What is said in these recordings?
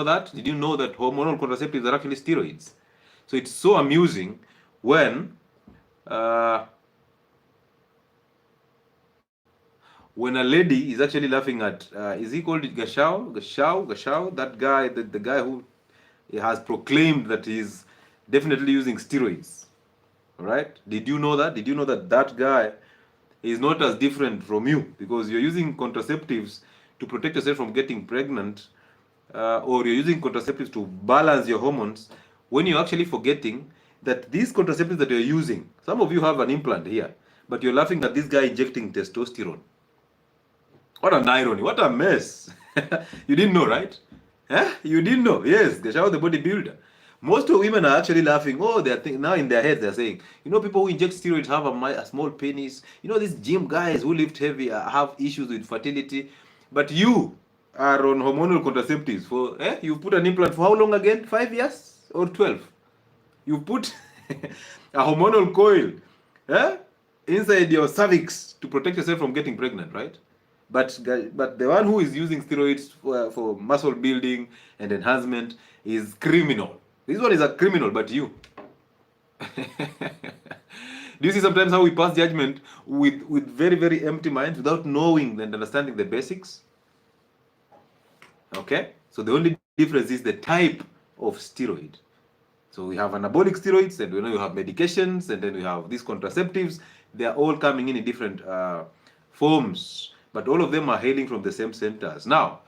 that? Did you know that hormonal contraceptives are actually steroids? So it's so amusing when a lady is actually laughing at, is he called 𝗕𝗏𝗃𝗃? That guy, the guy who has proclaimed that he's definitely using steroids. All right? Did you know that? Did you know that that guy is not as different from you, because you're using contraceptives to protect yourself from getting pregnant, or you're using contraceptives to balance your hormones, when you're actually forgetting that these contraceptives that you're using, some of you have an implant here, but you're laughing at this guy injecting testosterone. What an irony, what a mess. You didn't know, right? You didn't know. Yes, 𝗕𝗏𝗃𝗃 the bodybuilder. Most of women are actually laughing. Oh, they're now in their heads, they're saying, you know, people who inject steroids have a small penis. You know, these gym guys who lift heavy have issues with fertility. But you are on hormonal contraceptives for, you've put an implant for how long again? 5 years or 12? You've put a hormonal coil inside your cervix to protect yourself from getting pregnant, right? But the one who is using steroids for muscle building and enhancement is criminal. This one is a criminal, but you. Do you see sometimes how we pass judgment with very, very empty minds without knowing and understanding the basics? Okay? So the only difference is the type of steroid. So we have anabolic steroids, and we know you have medications, and then we have these contraceptives. They are all coming in different forms, but all of them are hailing from the same centers. Now,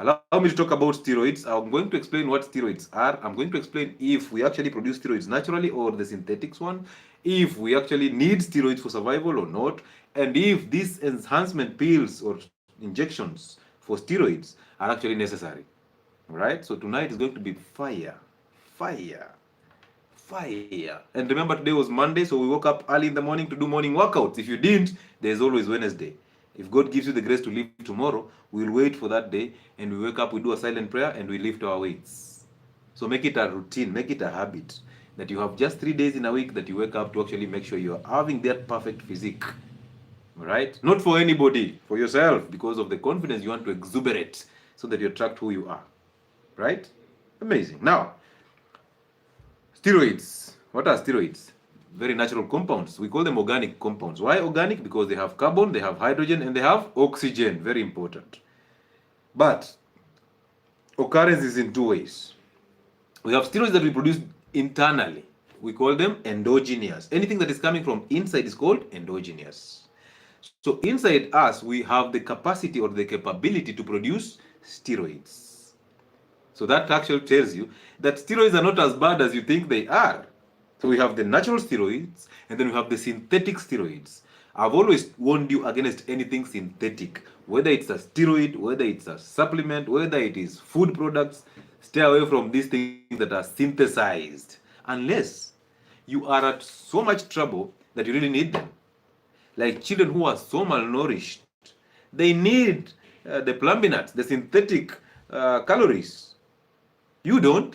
allow me to talk about steroids. I'm going to explain what steroids are. I'm going to explain if we actually produce steroids naturally or the synthetics one, if we actually need steroids for survival or not, and if these enhancement pills or injections for steroids are actually necessary. All right? So tonight is going to be fire. Fire. Fire. And remember, today was Monday, so we woke up early in the morning to do morning workouts. If you didn't, there's always Wednesday. If God gives you the grace to live tomorrow, we'll wait for that day, and we wake up, we do a silent prayer, and we lift our weights. So make it a routine, make it a habit, that you have just 3 days in a week that you wake up to actually make sure you're having that perfect physique. All right? Not for anybody, for yourself, because of the confidence you want to exuberate so that you attract who you are. Right? Amazing. Now, steroids. What are steroids? Very natural compounds. We call them organic compounds. Why organic? Because they have carbon, they have hydrogen, and they have oxygen. Very important. But occurrence is in two ways. We have steroids that we produce internally. We call them endogenous. Anything that is coming from inside is called endogenous. So inside us, we have the capacity or the capability to produce steroids. So that actually tells you that steroids are not as bad as you think they are. So we have the natural steroids, and then we have the synthetic steroids. I've always warned you against anything synthetic, whether it's a steroid, whether it's a supplement, whether it is food products. Stay away from these things that are synthesized, unless you are at so much trouble that you really need them. Like children who are so malnourished, they need the plumbinats, the synthetic calories. You don't.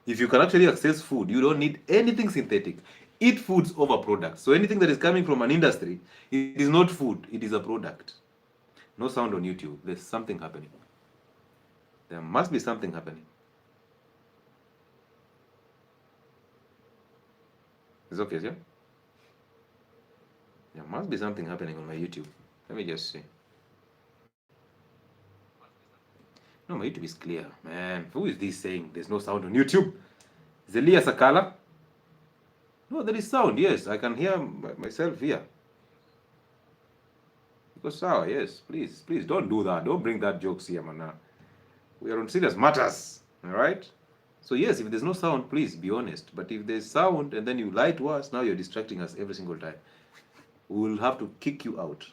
If you can actually access food, you don't need anything synthetic. Eat foods over products. So anything that is coming from an industry, it is not food, it is a product. No sound on YouTube. There's something happening. There must be something happening. It's okay, yeah? There must be something happening on my YouTube. Let me just see. No, my YouTube is clear, man. Who is this saying there's no sound on YouTube? 𝗬𝗏𝗃𝗃𝗃? No, there is sound. Yes, I can hear myself here. Because sour, yes. Please, please don't do that. Don't bring that jokes here, man. We are on serious matters. All right? So yes, if there's no sound, please be honest. But if there's sound and then you lie to us, now you're distracting us every single time. We will have to kick you out.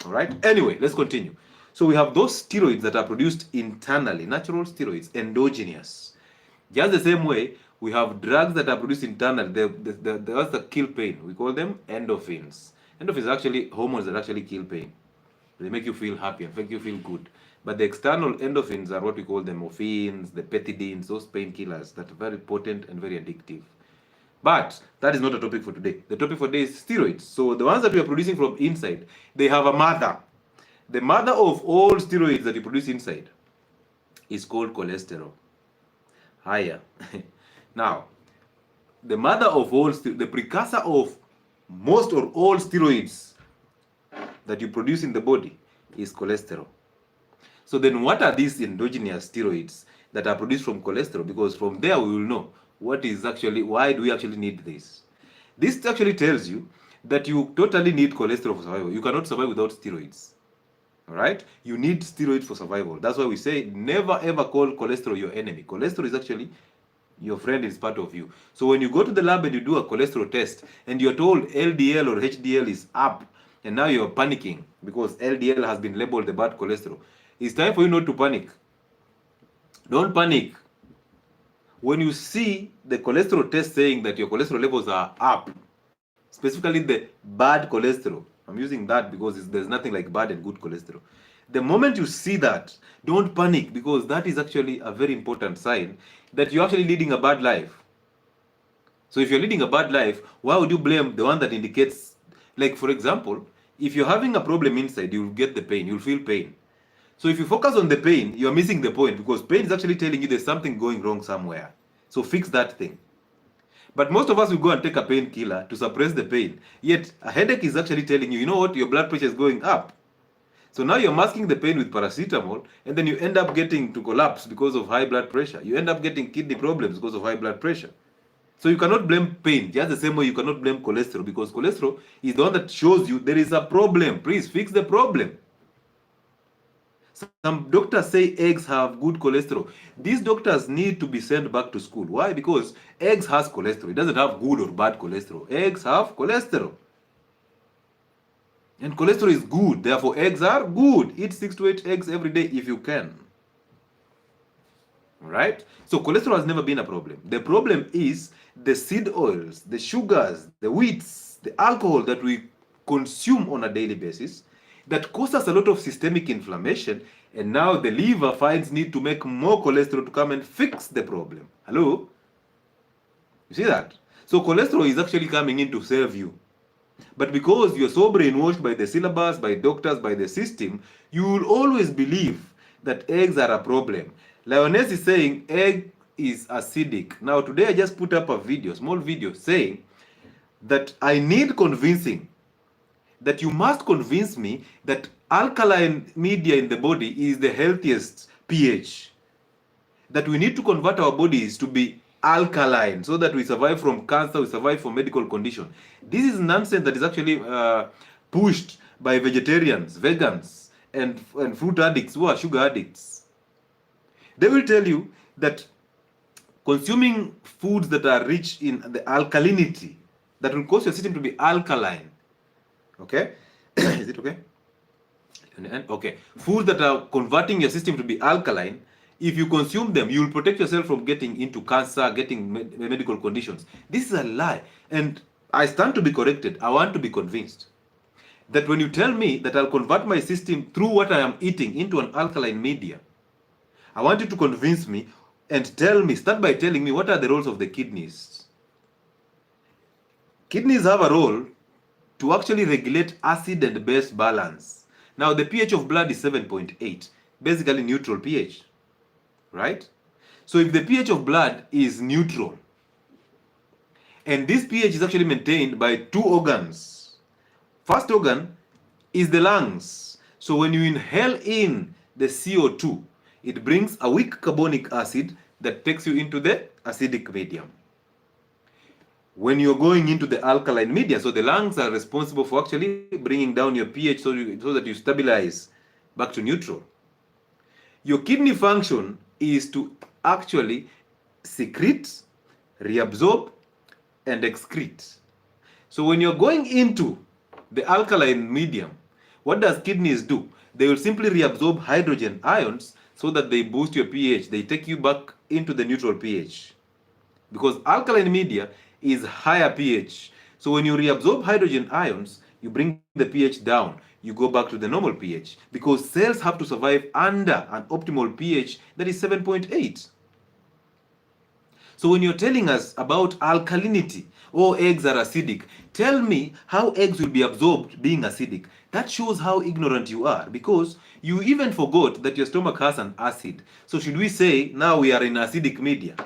All right? Anyway, let's continue. So we have those steroids that are produced internally, natural steroids, endogenous. Just the same way, we have drugs that are produced internally, the ones that kill pain. We call them endorphins. Endorphins are actually hormones that actually kill pain. They make you feel happy and make you feel good. But the external endorphins are what we call the morphines, the pethidines, those painkillers that are very potent and very addictive. But that is not a topic for today. The topic for today is steroids. So the ones that we are producing from inside, they have a mother. The mother of all steroids that you produce inside is called cholesterol. Higher. Now, the mother of all, the precursor of most or all steroids that you produce in the body is cholesterol. So then what are these endogenous steroids that are produced from cholesterol? Because from there we will know what is actually, why do we actually need this? This actually tells you that you totally need cholesterol for survival. You cannot survive without steroids. All right? You need steroids for survival. That's why we say never ever call cholesterol your enemy. Cholesterol is actually your friend, is part of you. So when you go to the lab and you do a cholesterol test and you're told LDL or HDL is up, and now you're panicking because LDL has been labeled the bad cholesterol, it's time for you not to panic. Don't panic. When you see the cholesterol test saying that your cholesterol levels are up, specifically the bad cholesterol, I'm using that because there's nothing like bad and good cholesterol. The moment you see that, don't panic, because that is actually a very important sign that you're actually leading a bad life. So if you're leading a bad life, why would you blame the one that indicates, like for example, if you're having a problem inside, you'll get the pain, you'll feel pain. So if you focus on the pain, you're missing the point, because pain is actually telling you there's something going wrong somewhere. So fix that thing. But most of us will go and take a painkiller to suppress the pain. Yet a headache is actually telling you, you know what, your blood pressure is going up. So now you're masking the pain with paracetamol, and then you end up getting to collapse because of high blood pressure. You end up getting kidney problems because of high blood pressure. So you cannot blame pain, just the same way you cannot blame cholesterol, because cholesterol is the one that shows you there is a problem. Please fix the problem. Some doctors say eggs have good cholesterol. These doctors need to be sent back to school. Why? Because eggs has cholesterol. It doesn't have good or bad cholesterol. Eggs have cholesterol. And cholesterol is good. Therefore, eggs are good. Eat 6 to 8 eggs every day if you can. Right? So cholesterol has never been a problem. The problem is the seed oils, the sugars, the wheats, the alcohol that we consume on a daily basis that causes a lot of systemic inflammation, and now the liver finds need to make more cholesterol to come and fix the problem. Hello? You see that? So cholesterol is actually coming in to serve you. But because you're so brainwashed by the syllabus, by doctors, by the system, you will always believe that eggs are a problem. Lioness is saying egg is acidic. Now today I just put up a video, small video, saying that I need convincing, that you must convince me that alkaline media in the body is the healthiest pH. That we need to convert our bodies to be alkaline so that we survive from cancer, we survive from medical condition. This is nonsense that is actually pushed by vegetarians, vegans, and fruit addicts who are sugar addicts. They will tell you that consuming foods that are rich in the alkalinity, that will cause your system to be alkaline. Okay? Is it okay? Okay. Foods that are converting your system to be alkaline, if you consume them, you will protect yourself from getting into cancer, getting medical conditions. This is a lie. And I stand to be corrected. I want to be convinced that when you tell me that I'll convert my system through what I am eating into an alkaline media, I want you to convince me and tell me, start by telling me what are the roles of the kidneys. Kidneys have a role to actually regulate acid and base balance. Now the pH of blood is 7.8, basically neutral pH, right? So if the pH of blood is neutral, and this pH is actually maintained by two organs. First organ is the lungs. So when you inhale in the CO2, it brings a weak carbonic acid that takes you into the acidic medium. When you're going into the alkaline media, so the lungs are responsible for actually bringing down your pH so that you stabilize back to neutral. Your kidney function is to actually secrete, reabsorb, and excrete. So when you're going into the alkaline medium, what does kidneys do? They will simply reabsorb hydrogen ions so that they boost your pH. They take you back into the neutral pH. Because alkaline media is higher pH. So when you reabsorb hydrogen ions, you bring the pH down. You go back to the normal pH. Because cells have to survive under an optimal pH that is 7.8. So when you're telling us about alkalinity, oh, eggs are acidic, tell me how eggs will be absorbed being acidic. That shows how ignorant you are, because you even forgot that your stomach has an acid. So should we say now we are in acidic media?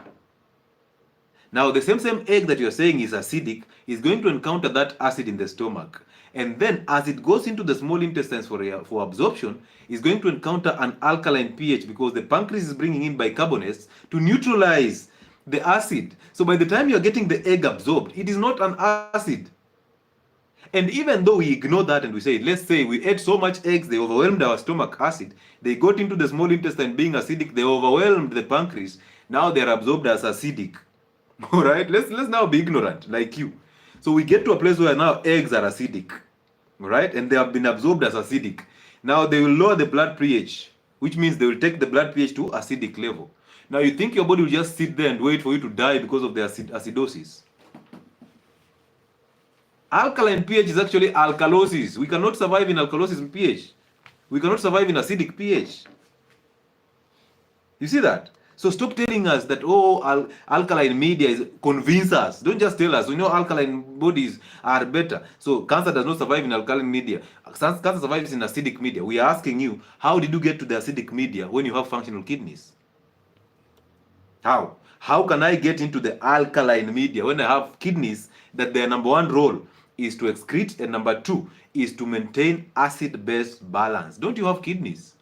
Now the same egg that you're saying is acidic is going to encounter that acid in the stomach. And then as it goes into the small intestines for absorption, is going to encounter an alkaline pH, because the pancreas is bringing in bicarbonates to neutralize the acid. So by the time you're getting the egg absorbed, it is not an acid. And even though we ignore that and we say, let's say we ate so much eggs, they overwhelmed our stomach acid, they got into the small intestine being acidic, they overwhelmed the pancreas, now they're absorbed as acidic. All right, let's now be ignorant like you. So we get to a place where now eggs are acidic, right? And they have been absorbed as acidic. Now they will lower the blood pH, which means they will take the blood pH to acidic level. Now you think your body will just sit there and wait for you to die because of the acidosis? Alkaline pH is actually alkalosis. We cannot survive in alkalosis pH. We cannot survive in acidic pH. You see that? So stop telling us that, oh, alkaline media is convince us. Don't just tell us, we know alkaline bodies are better. So cancer does not survive in alkaline media. Cancer survives in acidic media. We are asking you, how did you get to the acidic media when you have functional kidneys? How? How can I get into the alkaline media when I have kidneys that their number one role is to excrete and number two is to maintain acid-base balance? Don't you have kidneys?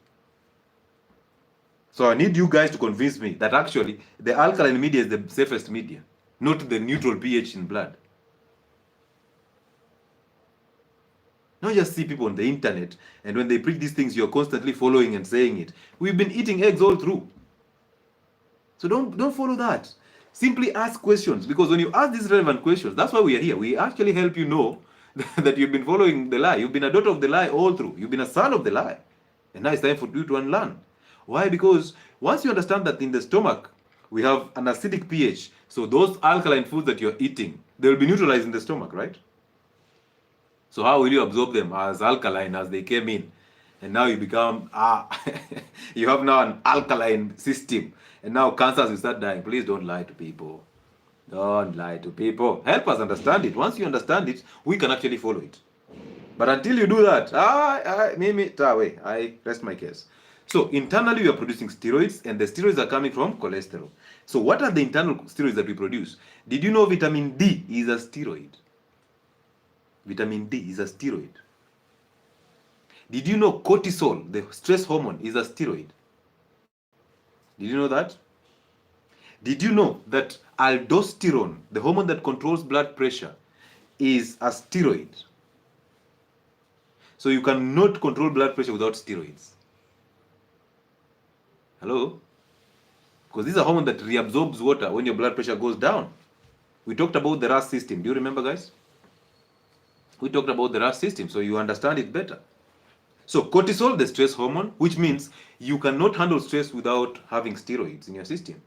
So I need you guys to convince me that actually the alkaline media is the safest media, not the neutral pH in blood. Not just see people on the internet and when they preach these things, you're constantly following and saying it. We've been eating eggs all through. So don't follow that. Simply ask questions, because when you ask these relevant questions, that's why we are here. We actually help you know that you've been following the lie. You've been a daughter of the lie all through. You've been a son of the lie. And now it's time for you to unlearn. Why? Because once you understand that in the stomach, we have an acidic pH, so those alkaline foods that you're eating, they'll be neutralized in the stomach, right? So how will you absorb them as alkaline as they came in? And now you become, you have now an alkaline system. And now cancers will start dying. Please don't lie to people. Don't lie to people. Help us understand it. Once you understand it, we can actually follow it. But until you do that, I rest my case. So internally we are producing steroids, and the steroids are coming from cholesterol. So what are the internal steroids that we produce? Did you know vitamin D is a steroid? Vitamin D is a steroid. Did you know cortisol, the stress hormone, is a steroid? Did you know that? Did you know that aldosterone, the hormone that controls blood pressure, is a steroid? So you cannot control blood pressure without steroids. Hello? Because this is a hormone that reabsorbs water when your blood pressure goes down. We talked about the 𝗓 system. Do you remember, guys? We talked about the 𝗓 system, so you understand it better. So cortisol, the stress hormone, which means you cannot handle stress without having steroids in your system.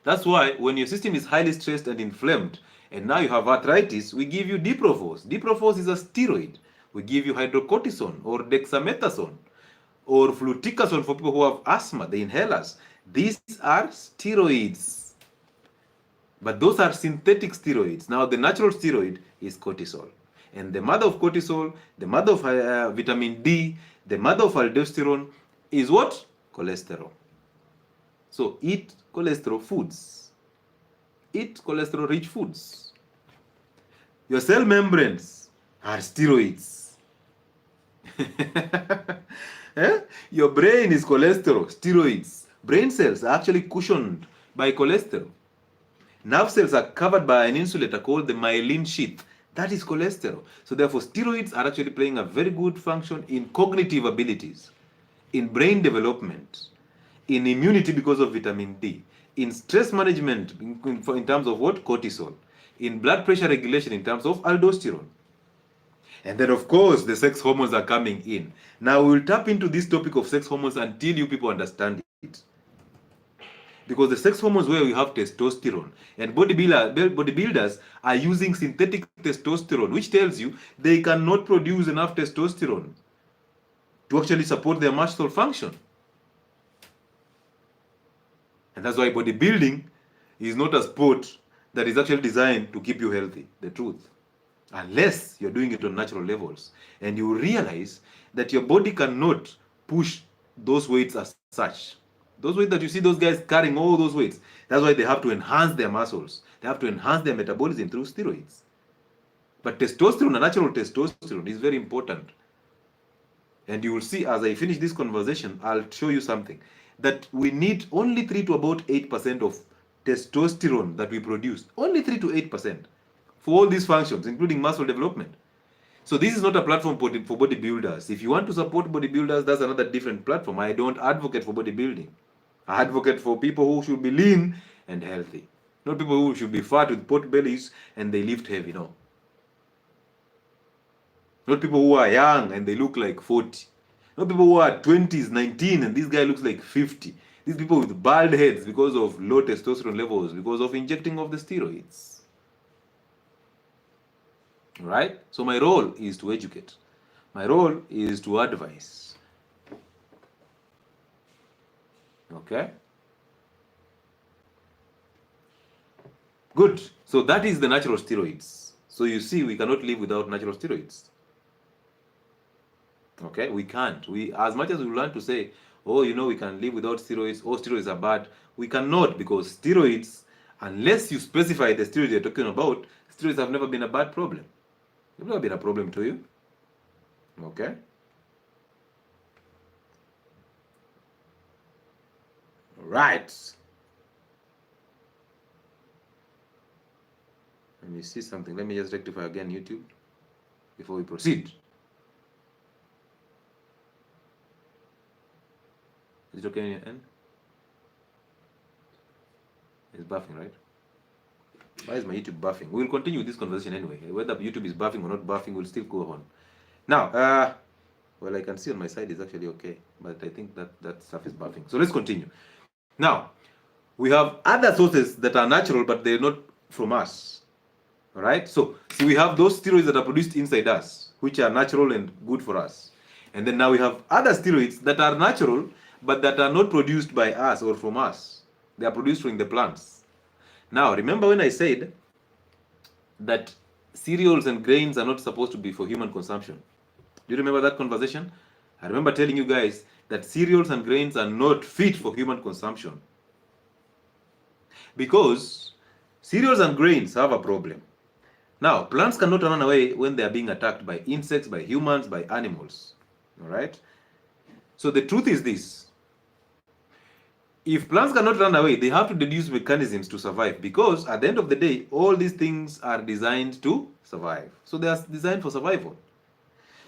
That's why when your system is highly stressed and inflamed, and now you have arthritis, we give you dipropofos. Dipropofos is a steroid. We give you hydrocortisone or dexamethasone or fluticasone for people who have asthma, the inhalers. These are steroids. But those are synthetic steroids. Now the natural steroid is cortisol. And the mother of cortisol, the mother of vitamin D, the mother of aldosterone is what? Cholesterol. So eat cholesterol foods. Eat cholesterol-rich foods. Your cell membranes are steroids. Your brain is cholesterol, steroids. Brain cells are actually cushioned by cholesterol. Nerve cells are covered by an insulator called the myelin sheath. That is cholesterol. So therefore, steroids are actually playing a very good function in cognitive abilities, in brain development, in immunity because of vitamin D, in stress management in terms of what? Cortisol, in blood pressure regulation in terms of aldosterone. And then, of course, the sex hormones are coming in. Now, we'll tap into this topic of sex hormones until you people understand it. Because the sex hormones where we have testosterone, and bodybuilders are using synthetic testosterone, which tells you they cannot produce enough testosterone to actually support their muscle function. And that's why bodybuilding is not a sport that is actually designed to keep you healthy. The truth. Unless you're doing it on natural levels. And you realize that your body cannot push those weights as such. Those weights that you see those guys carrying, all those weights, that's why they have to enhance their muscles. They have to enhance their metabolism through steroids. But testosterone, a natural testosterone, is very important. And you will see as I finish this conversation, I'll show you something. That we need only 3 to about 8% of testosterone that we produce. Only 3 to 8% for all these functions, including muscle development. So this is not a platform for bodybuilders. If you want to support bodybuilders, that's another different platform. I don't advocate for bodybuilding. I advocate for people who should be lean and healthy. Not people who should be fat with pot bellies and they lift heavy, no. Not people who are young and they look like 40. Not people who are 20s, 19 and this guy looks like 50. These people with bald heads because of low testosterone levels, because of injecting of the steroids. Right? So my role is to educate. My role is to advise. Okay? Good. So that is the natural steroids. So you see, we cannot live without natural steroids. Okay? We can't. We, as much as we learn to say, oh, you know, we can live without steroids, oh, steroids are bad, we cannot, because steroids, unless you specify the steroids you're talking about, steroids have never been a bad problem. They've never been a problem to you. Okay? Right. Let me see something. Let me just rectify again YouTube before we proceed. Is it okay on your end? It's buffing, right? Why is my YouTube buffing? We'll continue this conversation anyway. Whether YouTube is buffing or not buffing, we'll still go on. Now, well, I can see on my side it's actually okay, but I think that stuff is buffing. So let's continue. Now, we have other sources that are natural, but they're not from us. All right? So, see, we have those steroids that are produced inside us, which are natural and good for us. And then now we have other steroids that are natural, but that are not produced by us or from us. They are produced from the plants. Now, remember when I said that cereals and grains are not supposed to be for human consumption? Do you remember that conversation? I remember telling you guys that cereals and grains are not fit for human consumption. Because cereals and grains have a problem. Now, plants cannot run away when they are being attacked by insects, by humans, by animals. All right? So the truth is this. If plants cannot run away, they have to deduce mechanisms to survive, because at the end of the day, all these things are designed to survive. So they are designed for survival.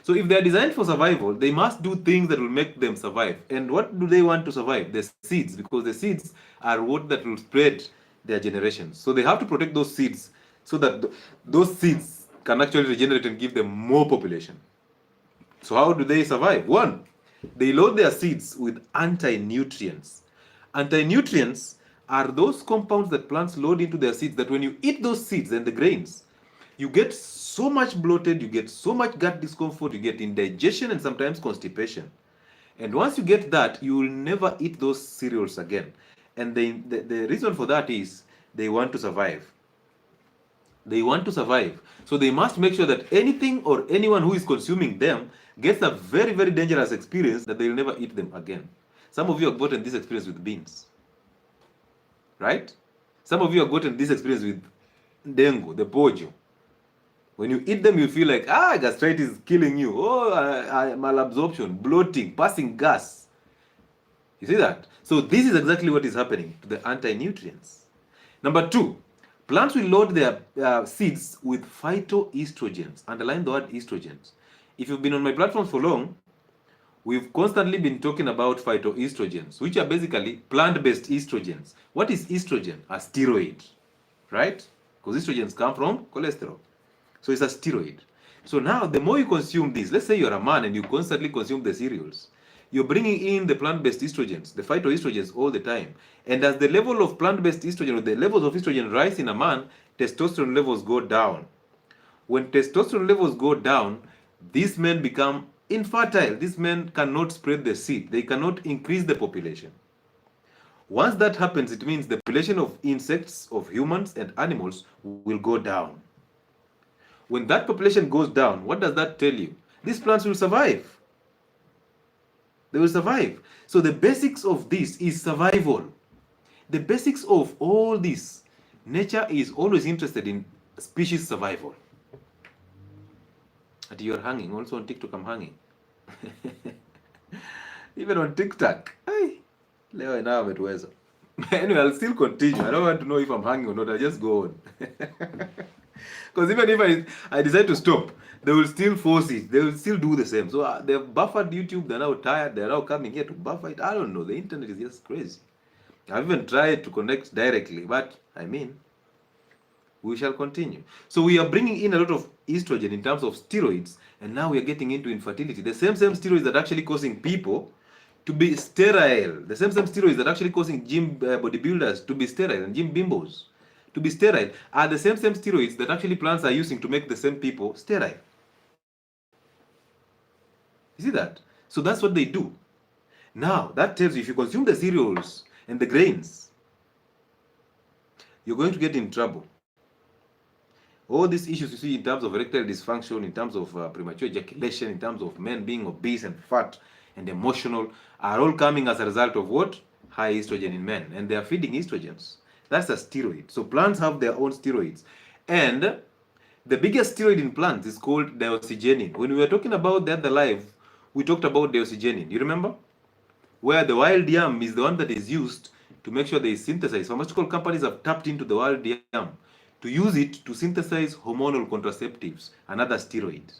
So if they are designed for survival, they must do things that will make them survive. And what do they want to survive? The seeds, because the seeds are what that will spread their generations. So they have to protect those seeds so that those seeds can actually regenerate and give them more population. So how do they survive? One, they load their seeds with anti-nutrients. Anti-nutrients are those compounds that plants load into their seeds that when you eat those seeds and the grains, you get so much bloated, you get so much gut discomfort, you get indigestion and sometimes constipation. And once you get that, you will never eat those cereals again. And the reason for that is they want to survive. They want to survive. So they must make sure that anything or anyone who is consuming them gets a very, very dangerous experience that they will never eat them again. Some of you have gotten this experience with beans. Right? Some of you have gotten this experience with dengue, the pojo. When you eat them, you feel like, gastritis is killing you. Malabsorption, bloating, passing gas. You see that? So this is exactly what is happening to the anti-nutrients. Number two, plants will load their seeds with phytoestrogens. Underline the word estrogens. If you've been on my platform for long, we've constantly been talking about phytoestrogens, which are basically plant-based estrogens. What is estrogen? A steroid, right? Because estrogens come from cholesterol. So it's a steroid. So now, the more you consume this, let's say you're a man and you constantly consume the cereals, you're bringing in the plant-based estrogens, the phytoestrogens all the time. And as the level of plant-based estrogen, or the levels of estrogen rise in a man, testosterone levels go down. When testosterone levels go down, these men become infertile. These men cannot spread the seed. They cannot increase the population. Once that happens, it means the population of insects, of humans and animals will go down. When that population goes down, what does that tell you? These plants will survive. They will survive. So the basics of this is survival. The basics of all this, nature is always interested in species survival. And you're hanging. Also on TikTok, I'm hanging. Even on TikTok. Hey, leo now ametuweza. Anyway, I'll still continue. I don't want to know if I'm hanging or not. I'll just go on. Because even if I decide to stop, they will still force it. They will still do the same. So they've buffered YouTube. They're now tired. They're now coming here to buffer it. I don't know. The internet is just crazy. I've even tried to connect directly, but I mean, we shall continue. So we are bringing in a lot of estrogen in terms of steroids, and now we are getting into infertility. The same steroids that are actually causing people to be sterile. The same steroids that are actually causing gym bodybuilders to be sterile and gym bimbos to be sterile are the same steroids that actually plants are using to make the same people sterile. You see that? So that's what they do. Now, that tells you if you consume the cereals and the grains, you're going to get in trouble. All these issues you see in terms of erectile dysfunction, in terms of premature ejaculation, in terms of men being obese and fat and emotional, are all coming as a result of what? High estrogen in men. And they are feeding estrogens. That's a steroid. So plants have their own steroids. And the biggest steroid in plants is called 𝗬𝗎𝗃. When we were talking about the other live, we talked about 𝗬𝗎𝗃. You remember? Where the wild yam is the one that is used to make sure they synthesize. Pharmaceutical companies have tapped into the wild yam to use it to synthesize hormonal contraceptives and other steroids.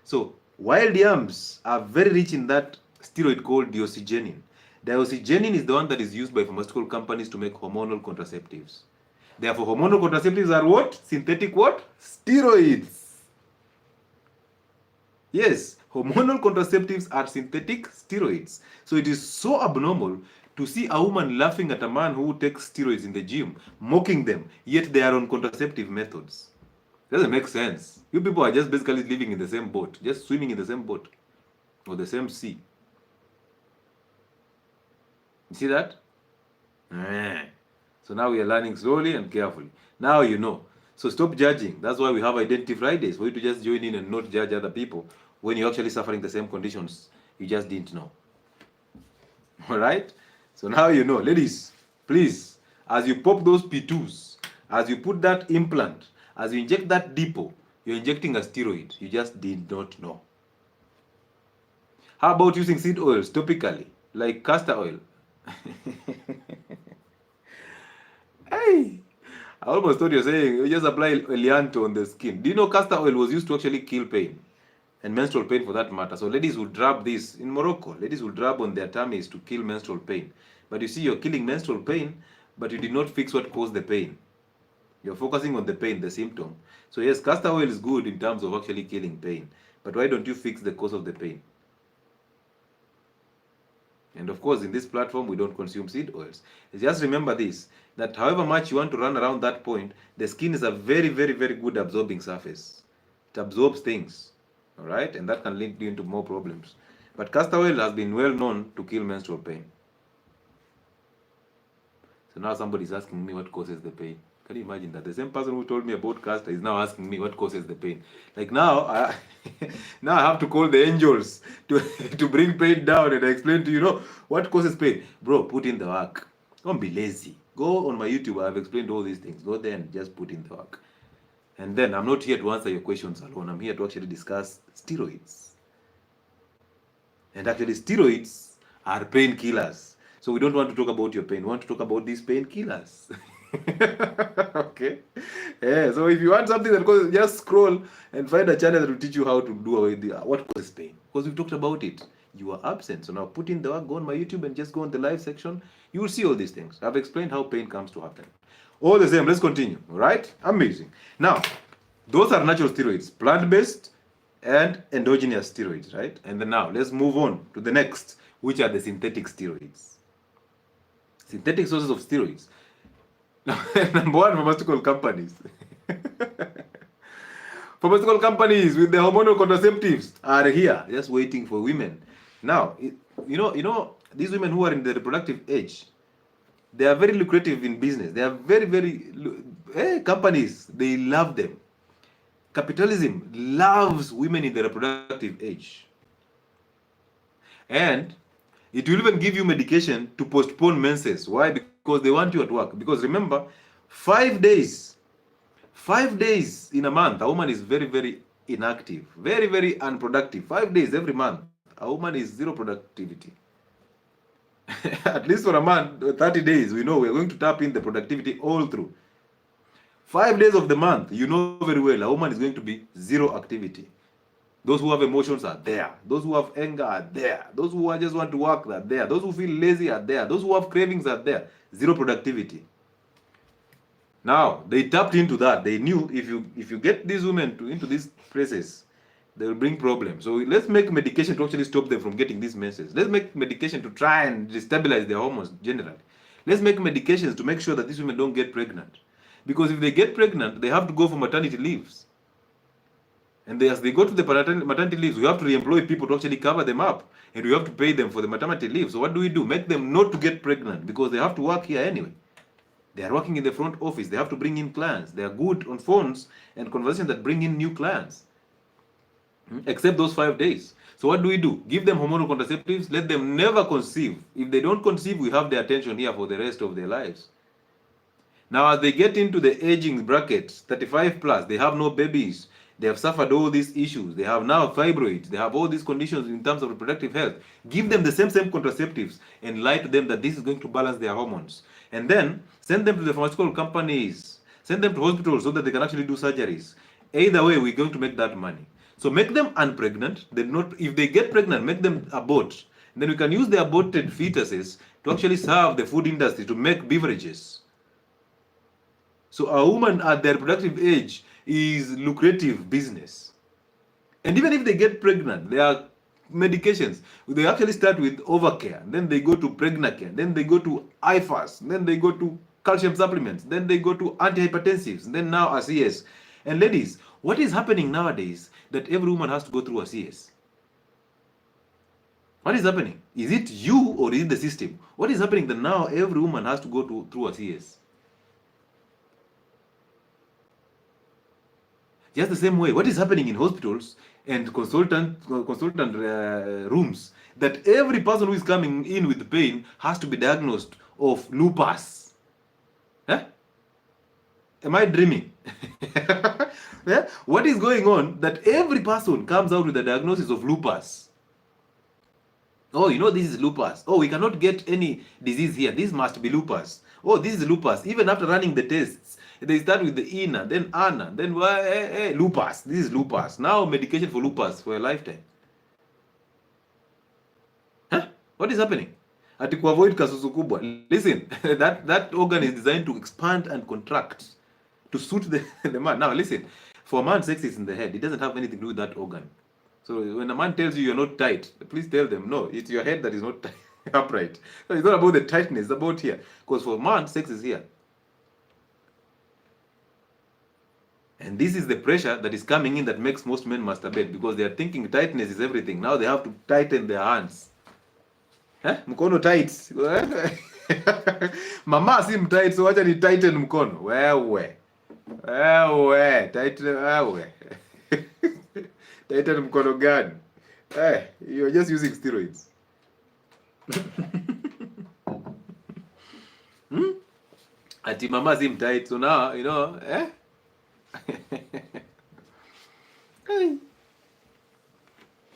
So wild yams are very rich in that steroid called 𝗬𝗎𝗃. 𝗬𝗎𝗃 is the one that is used by pharmaceutical companies to make hormonal contraceptives. Therefore, hormonal contraceptives are what? Synthetic what? Steroids. Yes, hormonal contraceptives are synthetic steroids. So it is so abnormal to see a woman laughing at a man who takes steroids in the gym, mocking them, yet they are on contraceptive methods. Doesn't make sense. You people are just basically living in the same boat, just swimming in the same boat or the same sea. You see that? So now we are learning slowly and carefully. Now you know. So stop judging. That's why we have Identity Fridays, for you to just join in and not judge other people when you're actually suffering the same conditions you just didn't know. All right? So now you know. Ladies, please, as you pop those P2s, as you put that implant, as you inject that depot, you're injecting a steroid. You just did not know. How about using seed oils topically, like castor oil? Hey, I almost thought you're saying you just apply Elianto on the skin. Do you know castor oil was used to actually kill pain and menstrual pain for that matter? So ladies will drab this in Morocco. Ladies will drab on their tummies to kill menstrual pain. But you see, you're killing menstrual pain, but you did not fix what caused the pain. You're focusing on the pain, the symptom. So yes, castor oil is good in terms of actually killing pain. But why don't you fix the cause of the pain? And of course, in this platform, we don't consume seed oils. Just remember this, that however much you want to run around that point, the skin is a very, very, very good absorbing surface. It absorbs things, all right? And that can lead you into more problems. But castor oil has been well known to kill menstrual pain. So now somebody's asking me what causes the pain. Can you imagine that? The same person who told me about castor is now asking me what causes the pain. Like now, now I have to call the angels to bring pain down and explain to you, what causes pain. Bro, put in the work. Don't be lazy. Go on my YouTube. I've explained all these things. Go there and just put in the work. And then I'm not here to answer your questions alone. I'm here to actually discuss steroids. And actually, steroids are painkillers. So we don't want to talk about your pain. We want to talk about these painkillers. Okay. Yeah, so if you want something that causes, just scroll and find a channel that will teach you how to do away with what causes pain. Because we've talked about it. You are absent. So now put in the work, go on my YouTube and just go on the live section. You will see all these things. I've explained how pain comes to happen. All the same, let's continue. All right? Amazing. Now, those are natural steroids, plant-based and endogenous steroids, right? And then now, let's move on to the next, which are the synthetic steroids. Synthetic sources of steroids. Number one, pharmaceutical companies. Pharmaceutical companies with the hormonal contraceptives are here, just waiting for women. Now, you know, these women who are in the reproductive age, They are very lucrative in business. They are very companies. They love them. Capitalism loves women in the reproductive age, and it will even give you medication to postpone menses. Why? Because they want you at work. Because remember, 5 days, 5 days in a month, a woman is very inactive, very unproductive. 5 days every month, a woman is zero productivity. At least for a man, 30 days, we know we're going to tap in the productivity all through. 5 days of the month, you know very well, a woman is going to be zero activity. Those who have emotions are there. Those who have anger are there. Those who just want to work are there. Those who feel lazy are there. Those who have cravings are there. Zero productivity. Now, they tapped into that. They knew if you get these women into these places, they will bring problems. So let's make medication to actually stop them from getting these menses. Let's make medication to try and destabilize their hormones generally. Let's make medications to make sure that these women don't get pregnant. Because if they get pregnant, they have to go for maternity leaves. And as they go to the maternity leaves, we have to re-employ people to actually cover them up. And we have to pay them for the maternity leave. So what do? Make them not to get pregnant because they have to work here anyway. They are working in the front office. They have to bring in clients. They are good on phones and conversations that bring in new clients. Except those 5 days. So what do? Give them hormonal contraceptives. Let them never conceive. If they don't conceive, we have their attention here for the rest of their lives. Now, as they get into the aging bracket, 35 plus, they have no babies. They have suffered all these issues. They have now fibroids. They have all these conditions in terms of reproductive health. Give them the same contraceptives and lie to them that this is going to balance their hormones. And then send them to the pharmaceutical companies. Send them to hospitals so that they can actually do surgeries. Either way, we're going to make that money. So make them unpregnant. If they get pregnant, make them abort. Then we can use the aborted fetuses to actually serve the food industry to make beverages. So a woman at their reproductive age is lucrative business. And even if they get pregnant, there are medications. They actually start with overcare, then they go to pregnacare, then they go to IFAS, then they go to calcium supplements, then they go to antihypertensives, then now a CS. And ladies, what is happening nowadays that every woman has to go through a CS? What is happening? Is it you or is it the system? What is happening that now every woman has to go through a CS? Just the same way, what is happening in hospitals and consultant rooms, that every person who is coming in with pain has to be diagnosed of lupus. Huh? Am I dreaming? Yeah? What is going on that every person comes out with a diagnosis of lupus? Oh, this is lupus. Oh, we cannot get any disease here. This must be lupus. Oh, this is lupus. Even after running the tests, they start with the INA, then ANA, then lupus. This is lupus. Now medication for lupus for a lifetime. Huh? What is happening? 𝗕𝗏𝗃𝗀𝗃𝗍𝗂. Listen, that organ is designed to expand and contract to suit the man. Now listen, for a man, sex is in the head. It doesn't have anything to do with that organ. So when a man tells you you're not tight, please tell them, no, it's your head that is not upright. So it's not about the tightness, it's about here. Because for a man, sex is here. And this is the pressure that is coming in that makes most men masturbate, because they are thinking tightness is everything. Now they have to tighten their hands. Huh? Mkono tight. Mama sim tight, so wacha ni tighten mkono. Wewe. Tighten wewe. Tighten mkono gani? You're just using steroids. Ati mama sim tight, so now,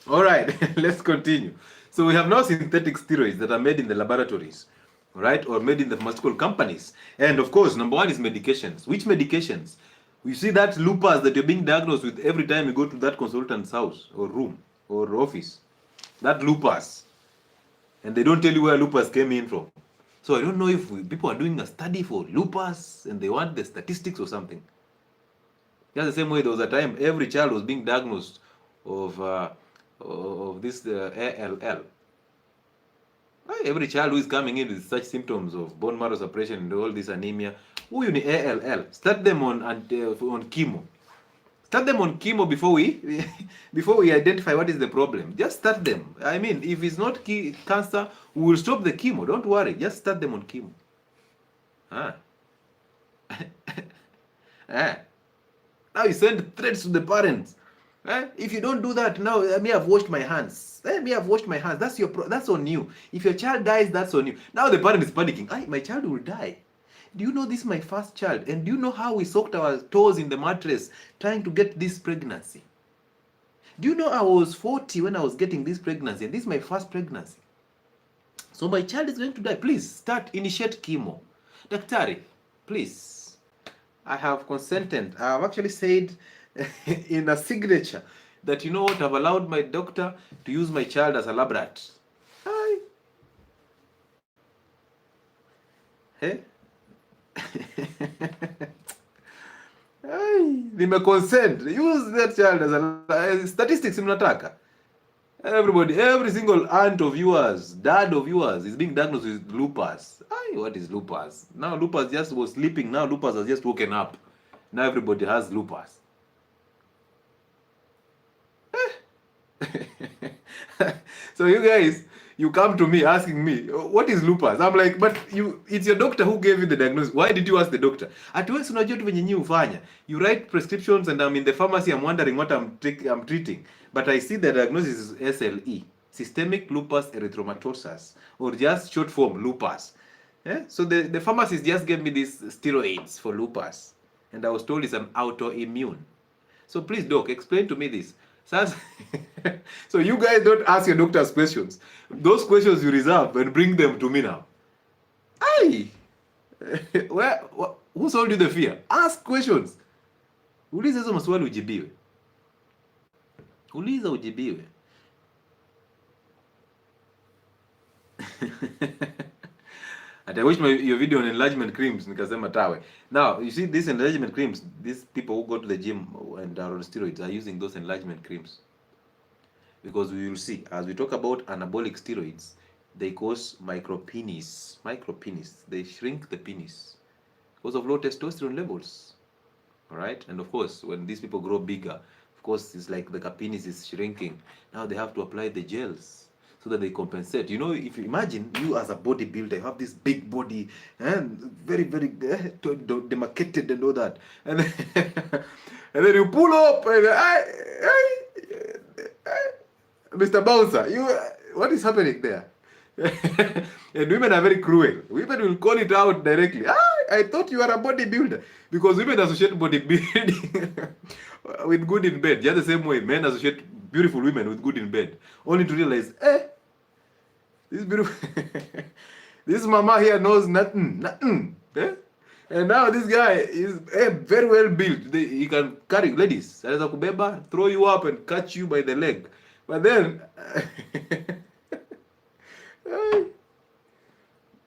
All right, let's continue. So we have now synthetic steroids that are made in the laboratories, right, or made in the pharmaceutical companies. And of course, number one is medications. Which medications? You see that lupus that you're being diagnosed with every time you go to that consultant's house or room or office. That lupus. And they don't tell you where lupus came in from. So I don't know if people are doing a study for lupus and they want the statistics or something. Just the same way there was a time every child was being diagnosed of this ALL. Every child who is coming in with such symptoms of bone marrow suppression and all this anemia, who you need ALL, start them on chemo. Start them on chemo before we identify what is the problem. Just start them. I mean, if it's not cancer, we will stop the chemo. Don't worry. Just start them on chemo. Ah. Eh. Now you send threats to the parents. If you don't do that, now me have washed my hands. Me have washed my hands. That's on you. If your child dies, that's on you. Now the parent is panicking. My child will die. Do you know this is my first child? And do you know how we soaked our toes in the mattress trying to get this pregnancy? Do you know I was 40 when I was getting this pregnancy, and this is my first pregnancy? So my child is going to die. Please initiate chemo. Daktari, please. I have consented. I have actually said in a signature that, you know what, I've allowed my doctor to use my child as a lab rat. Hi. Hey. Nime consent. Use that child as a statistics mnataka. Everybody, every single aunt of yours, dad of yours is being diagnosed with lupus. What is lupus? Now lupus just was sleeping. Now lupus has just woken up. Now everybody has lupus. So you guys, you come to me asking me, what is lupus? I'm like, but it's your doctor who gave you the diagnosis. Why did you ask the doctor? Atuwezi unajua tu venye nyi ufanya. You write prescriptions and I'm in the pharmacy, I'm wondering what I'm treating. But I see the diagnosis is SLE, systemic lupus erythematosus, or just short form lupus. So the pharmacist just gave me these steroids for lupus. And I was told it's an autoimmune. So please, doc, explain to me this. So you guys don't ask your doctors questions. Those questions you reserve and bring them to me now. Who sold you the fear? Ask questions. Uliza hizo maswali ujibiwe. Uliza ujibiwe. And I watched your video on enlargement creams, nikasema tawe. Now, you see these enlargement creams, these people who go to the gym and are on steroids are using those enlargement creams. Because we will see, as we talk about anabolic steroids, they cause micropenis. They shrink the penis because of low testosterone levels. All right? And of course, when these people grow bigger, of course, it's like the penis is shrinking. Now they have to apply the gels so that they compensate. You know, if you imagine you as a bodybuilder, you have this big body and very, very demarcated and all that. And then, and then you pull up and Mr. Bouncer, what is happening there? And women are very cruel. Women will call it out directly. I thought you are a bodybuilder. Because women associate bodybuilding with good in bed. Just the same way men associate beautiful women with good in bed. Only to realize, this beautiful this mama here knows nothing. And now this guy is very well built. He can carry ladies. Anaweza kubeba, throw you up and catch you by the leg. But then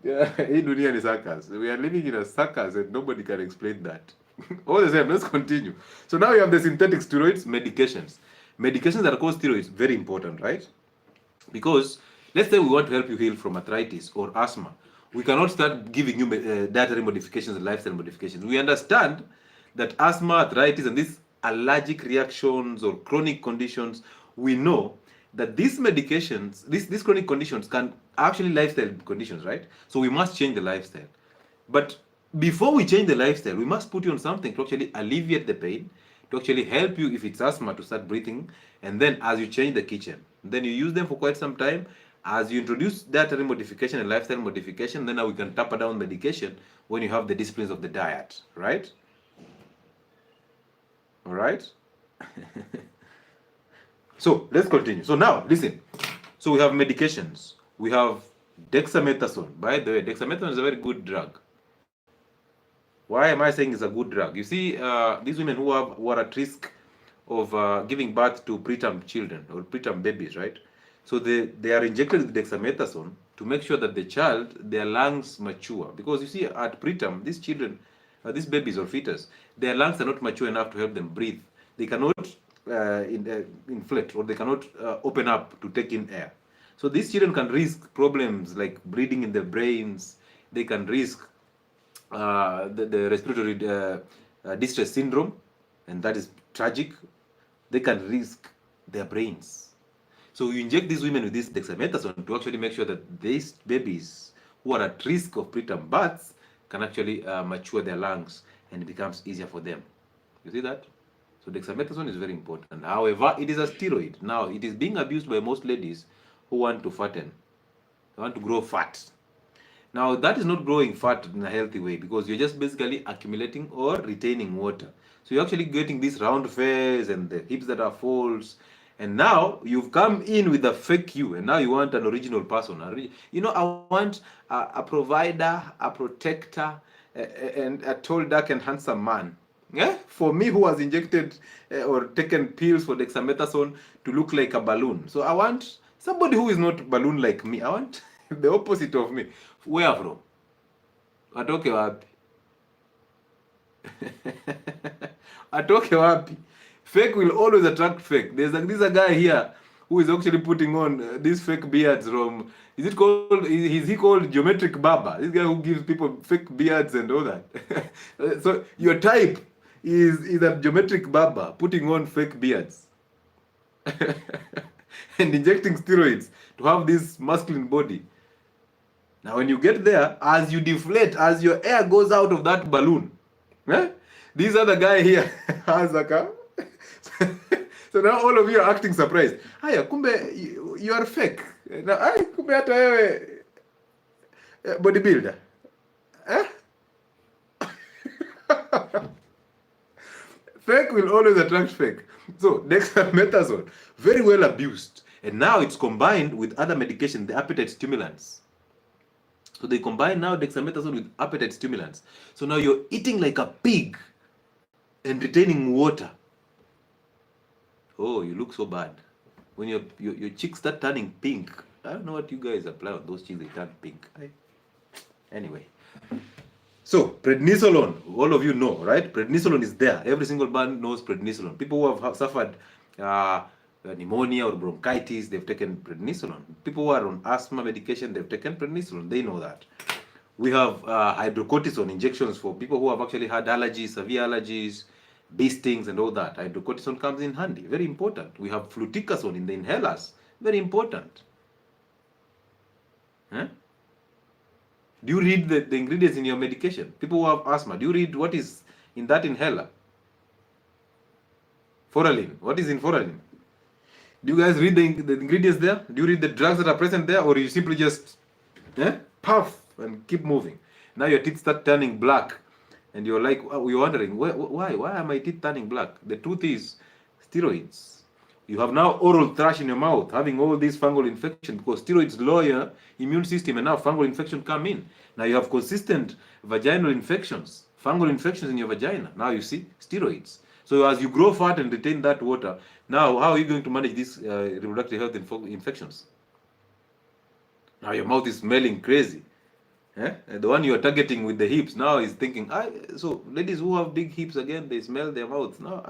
hii dunia ni circus. We are living in a circus and nobody can explain that. All the same, let's continue. So now you have the synthetic steroids, medications. Medications that cause steroids, very important, right? Because let's say we want to help you heal from arthritis or asthma. We cannot start giving you dietary modifications and lifestyle modifications. We understand that asthma, arthritis, and these allergic reactions or chronic conditions, we know that these medications, these chronic conditions can actually lifestyle conditions, right? So we must change the lifestyle. But before we change the lifestyle, we must put you on something to actually alleviate the pain, to actually help you if it's asthma to start breathing, and then as you change the kitchen, then you use them for quite some time. As you introduce dietary modification and lifestyle modification, then now we can taper down medication when you have the disciplines of the diet, right? All right? So let's continue. So now, listen. So we have medications. We have dexamethasone. By the way, dexamethasone is a very good drug. Why am I saying it's a good drug? You see, these women who are at risk of giving birth to preterm children or preterm babies, right? So they are injected with dexamethasone to make sure that the child, their lungs mature. Because you see, at preterm, these children, these babies or fetus, their lungs are not mature enough to help them breathe. They cannot inflate, or they cannot open up to take in air. So these children can risk problems like bleeding in their brains. They can risk the respiratory distress syndrome, and that is tragic. They can risk their brains. So you inject these women with this dexamethasone to actually make sure that these babies who are at risk of preterm births, can actually mature their lungs, and it becomes easier for them. You see that? So dexamethasone is very important. However, it is a steroid. Now, it is being abused by most ladies who want to fatten. They want to grow fat. Now, that is not growing fat in a healthy way, because you're just basically accumulating or retaining water. So you're actually getting this round face and the hips that are folds. And now you've come in with a fake you, and now you want an original person. You know, I want a provider, a protector, and a tall, dark, and handsome man. Yeah? For me, who has injected or taken pills for dexamethasone to look like a balloon. So I want somebody who is not balloon like me. I want the opposite of me. Where from? Atoke wapi? Atoke wapi? Fake will always attract fake. There's a guy here who is actually putting on these fake beards from, is he called Geometric Baba? This guy who gives people fake beards and all that. So your type is a Geometric Baba putting on fake beards and injecting steroids to have this masculine body. Now when you get there, as you deflate, as your air goes out of that balloon, this other guy here has a car. So now all of you are acting surprised. Haya, kumbe you are fake. Now, kumbe hata wewe bodybuilder. Fake will always attract fake. So dexamethasone, very well abused. And now it's combined with other medication, the appetite stimulants. So they combine now dexamethasone with appetite stimulants. So now you're eating like a pig and retaining water. Oh, you look so bad. When your cheeks start turning pink. I don't know what you guys apply on those cheeks, they turn pink. Anyway. So, prednisolone, all of you know, right? Prednisolone is there. Every single man knows prednisolone. People who have suffered pneumonia or bronchitis, they've taken prednisolone. People who are on asthma medication, they've taken prednisolone. They know that. We have hydrocortisone injections for people who have actually had allergies, severe allergies, bee stings and all that. Hydrocortisone comes in handy. Very important. We have fluticasone in the inhalers. Very important. Huh? Do you read the ingredients in your medication? People who have asthma, do you read what is in that inhaler? Formalin. What is in formalin? Do you guys read the ingredients there? Do you read the drugs that are present there, or you simply just puff and keep moving? Now your teeth start turning black, and you're like, you're wondering, why are my teeth turning black? The truth is, steroids. You have now oral thrush in your mouth, having all these fungal infection, because steroids lower your immune system, and now fungal infection come in. Now you have consistent vaginal infections, fungal infections in your vagina. Now you see steroids. So as you grow fat and retain that water, now how are you going to manage these reproductive health infections? Now your mouth is smelling crazy. The one you are targeting with the hips now is thinking, so ladies who have big hips, again, they smell their mouths. No,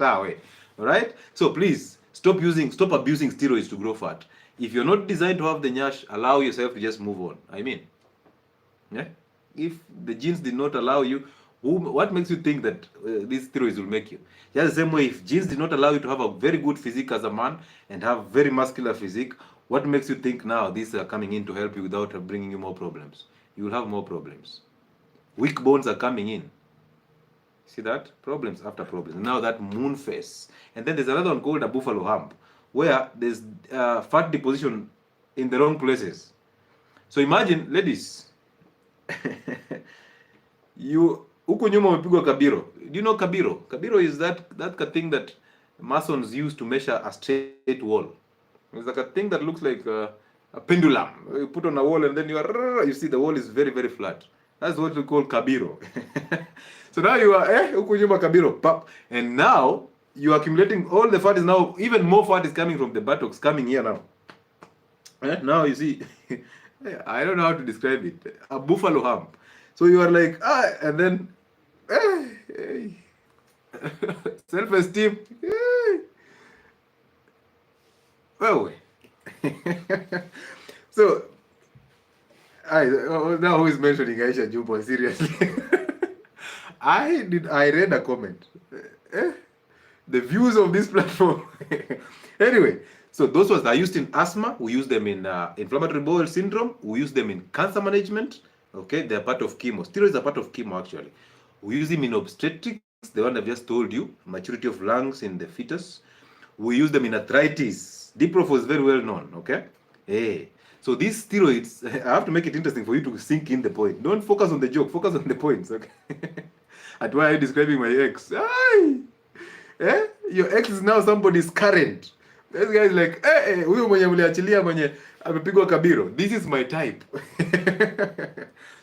Alright? So please, stop abusing steroids to grow fat. If you're not designed to have the nyash, allow yourself to just move on. If the genes did not allow you, what makes you think that these steroids will make you? Just the same way, if genes did not allow you to have a very good physique as a man and have very muscular physique, what makes you think now these are coming in to help you without bringing you more problems? You will have more problems. Weak bones are coming in. See that? Problems after problems. Now that moon face. And then there's another one called a buffalo hump, where there's fat deposition in the wrong places. So imagine, ladies, huko nyuma umepigwa kabiro. Do you know kabiro? Kabiro is that thing that masons use to measure a straight wall. It's like a thing that looks like a pendulum. You put on a wall and then you see the wall is very, very flat. That's what we call kabiro. So now you are huko nyuma kabiro, pop, and now you are accumulating all the fat. Is now even more fat is coming from the buttocks, coming here now. Now you see, I don't know how to describe it. A buffalo hump. So you are like, and then self-esteem. Well, so now who is mentioning Aisha Jumbo? Seriously. I read a comment. The views of this platform. Anyway, So those ones are used in asthma. We use them in inflammatory bowel syndrome. We use them in cancer management. Okay, they're part of chemo. Steroids are part of chemo actually. We use them in obstetrics, the one I've just told you, maturity of lungs in the fetus. We use them in arthritis. Diprofo is very well known. Okay, hey. So these steroids, I have to make it interesting for you to sink in the point. Don't focus on the joke. Focus on the points. Okay. At why are you describing my ex? Aye. Eh? Your ex is now somebody's current. This guy is like, huyo mwenye mliachilia mwenye amepigwa kabiro. This is my type.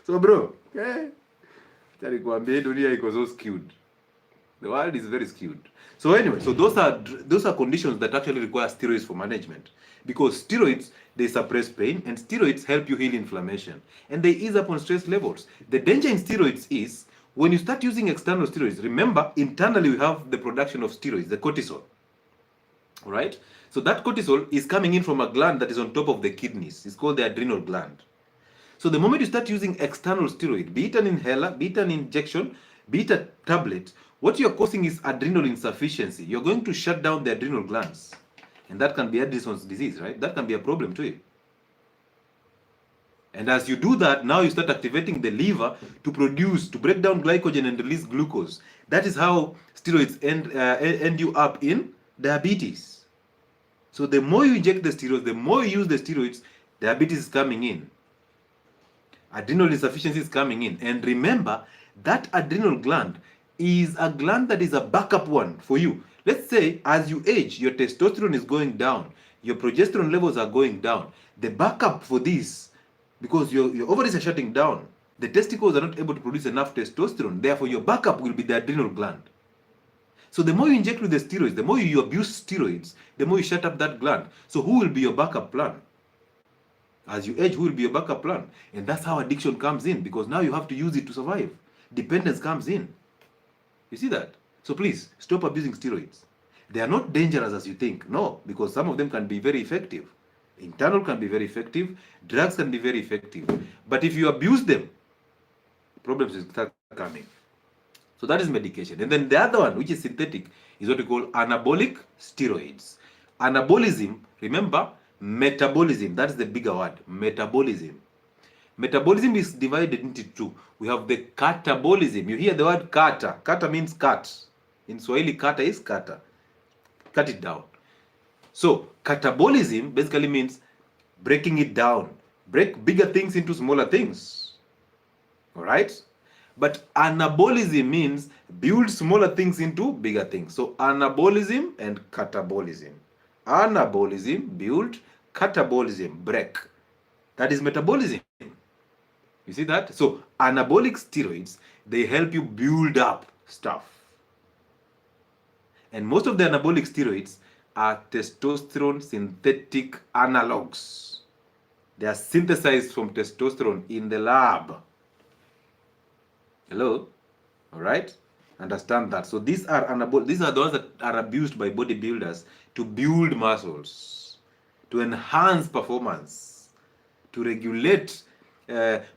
So bro, dunia iko so skewed. The world is very skewed. So anyway, so those are conditions that actually require steroids for management. Because steroids, they suppress pain, and steroids help you heal inflammation. And they ease up on stress levels. The danger in steroids is, when you start using external steroids, remember, internally we have the production of steroids, the cortisol. All right? So that cortisol is coming in from a gland that is on top of the kidneys. It's called the adrenal gland. So the moment you start using external steroid, be it an inhaler, be it an injection, be it a tablet, what you're causing is adrenal insufficiency. You're going to shut down the adrenal glands. And that can be Addison's disease, right? That can be a problem to you. And as you do that, now you start activating the liver to break down glycogen and release glucose. That is how steroids end you up in diabetes. So the more you inject the steroids, the more you use the steroids, diabetes is coming in. Adrenal insufficiency is coming in. And remember, that adrenal gland is a gland that is a backup one for you. Let's say as you age, your testosterone is going down, your progesterone levels are going down. The backup for this, because your ovaries are shutting down, the testicles are not able to produce enough testosterone, therefore your backup will be the adrenal gland. So the more you inject with the steroids, the more you abuse steroids, the more you shut up that gland. So who will be your backup plan? As you age, who will be your backup plan? And that's how addiction comes in, because now you have to use it to survive. Dependence comes in. You see that? So please, stop abusing steroids. They are not dangerous as you think. No, because some of them can be very effective. Internal can be very effective. Drugs can be very effective. But if you abuse them, problems will start coming. So that is medication. And then the other one, which is synthetic, is what we call anabolic steroids. Anabolism, remember, metabolism, that's the bigger word, metabolism. Metabolism is divided into two. We have the catabolism. You hear the word kata. Kata means cut. In Swahili, kata is kata. Cut it down. So catabolism basically means breaking it down. Break bigger things into smaller things. All right? But anabolism means build smaller things into bigger things. So anabolism and catabolism. Anabolism, build. Catabolism, break. That is metabolism. You see that? So anabolic steroids, they help you build up stuff. And most of the anabolic steroids are testosterone synthetic analogs. They are synthesized from testosterone in the lab. Hello? All right? Understand that. So these are these are the ones that are abused by bodybuilders to build muscles, to enhance performance, to regulate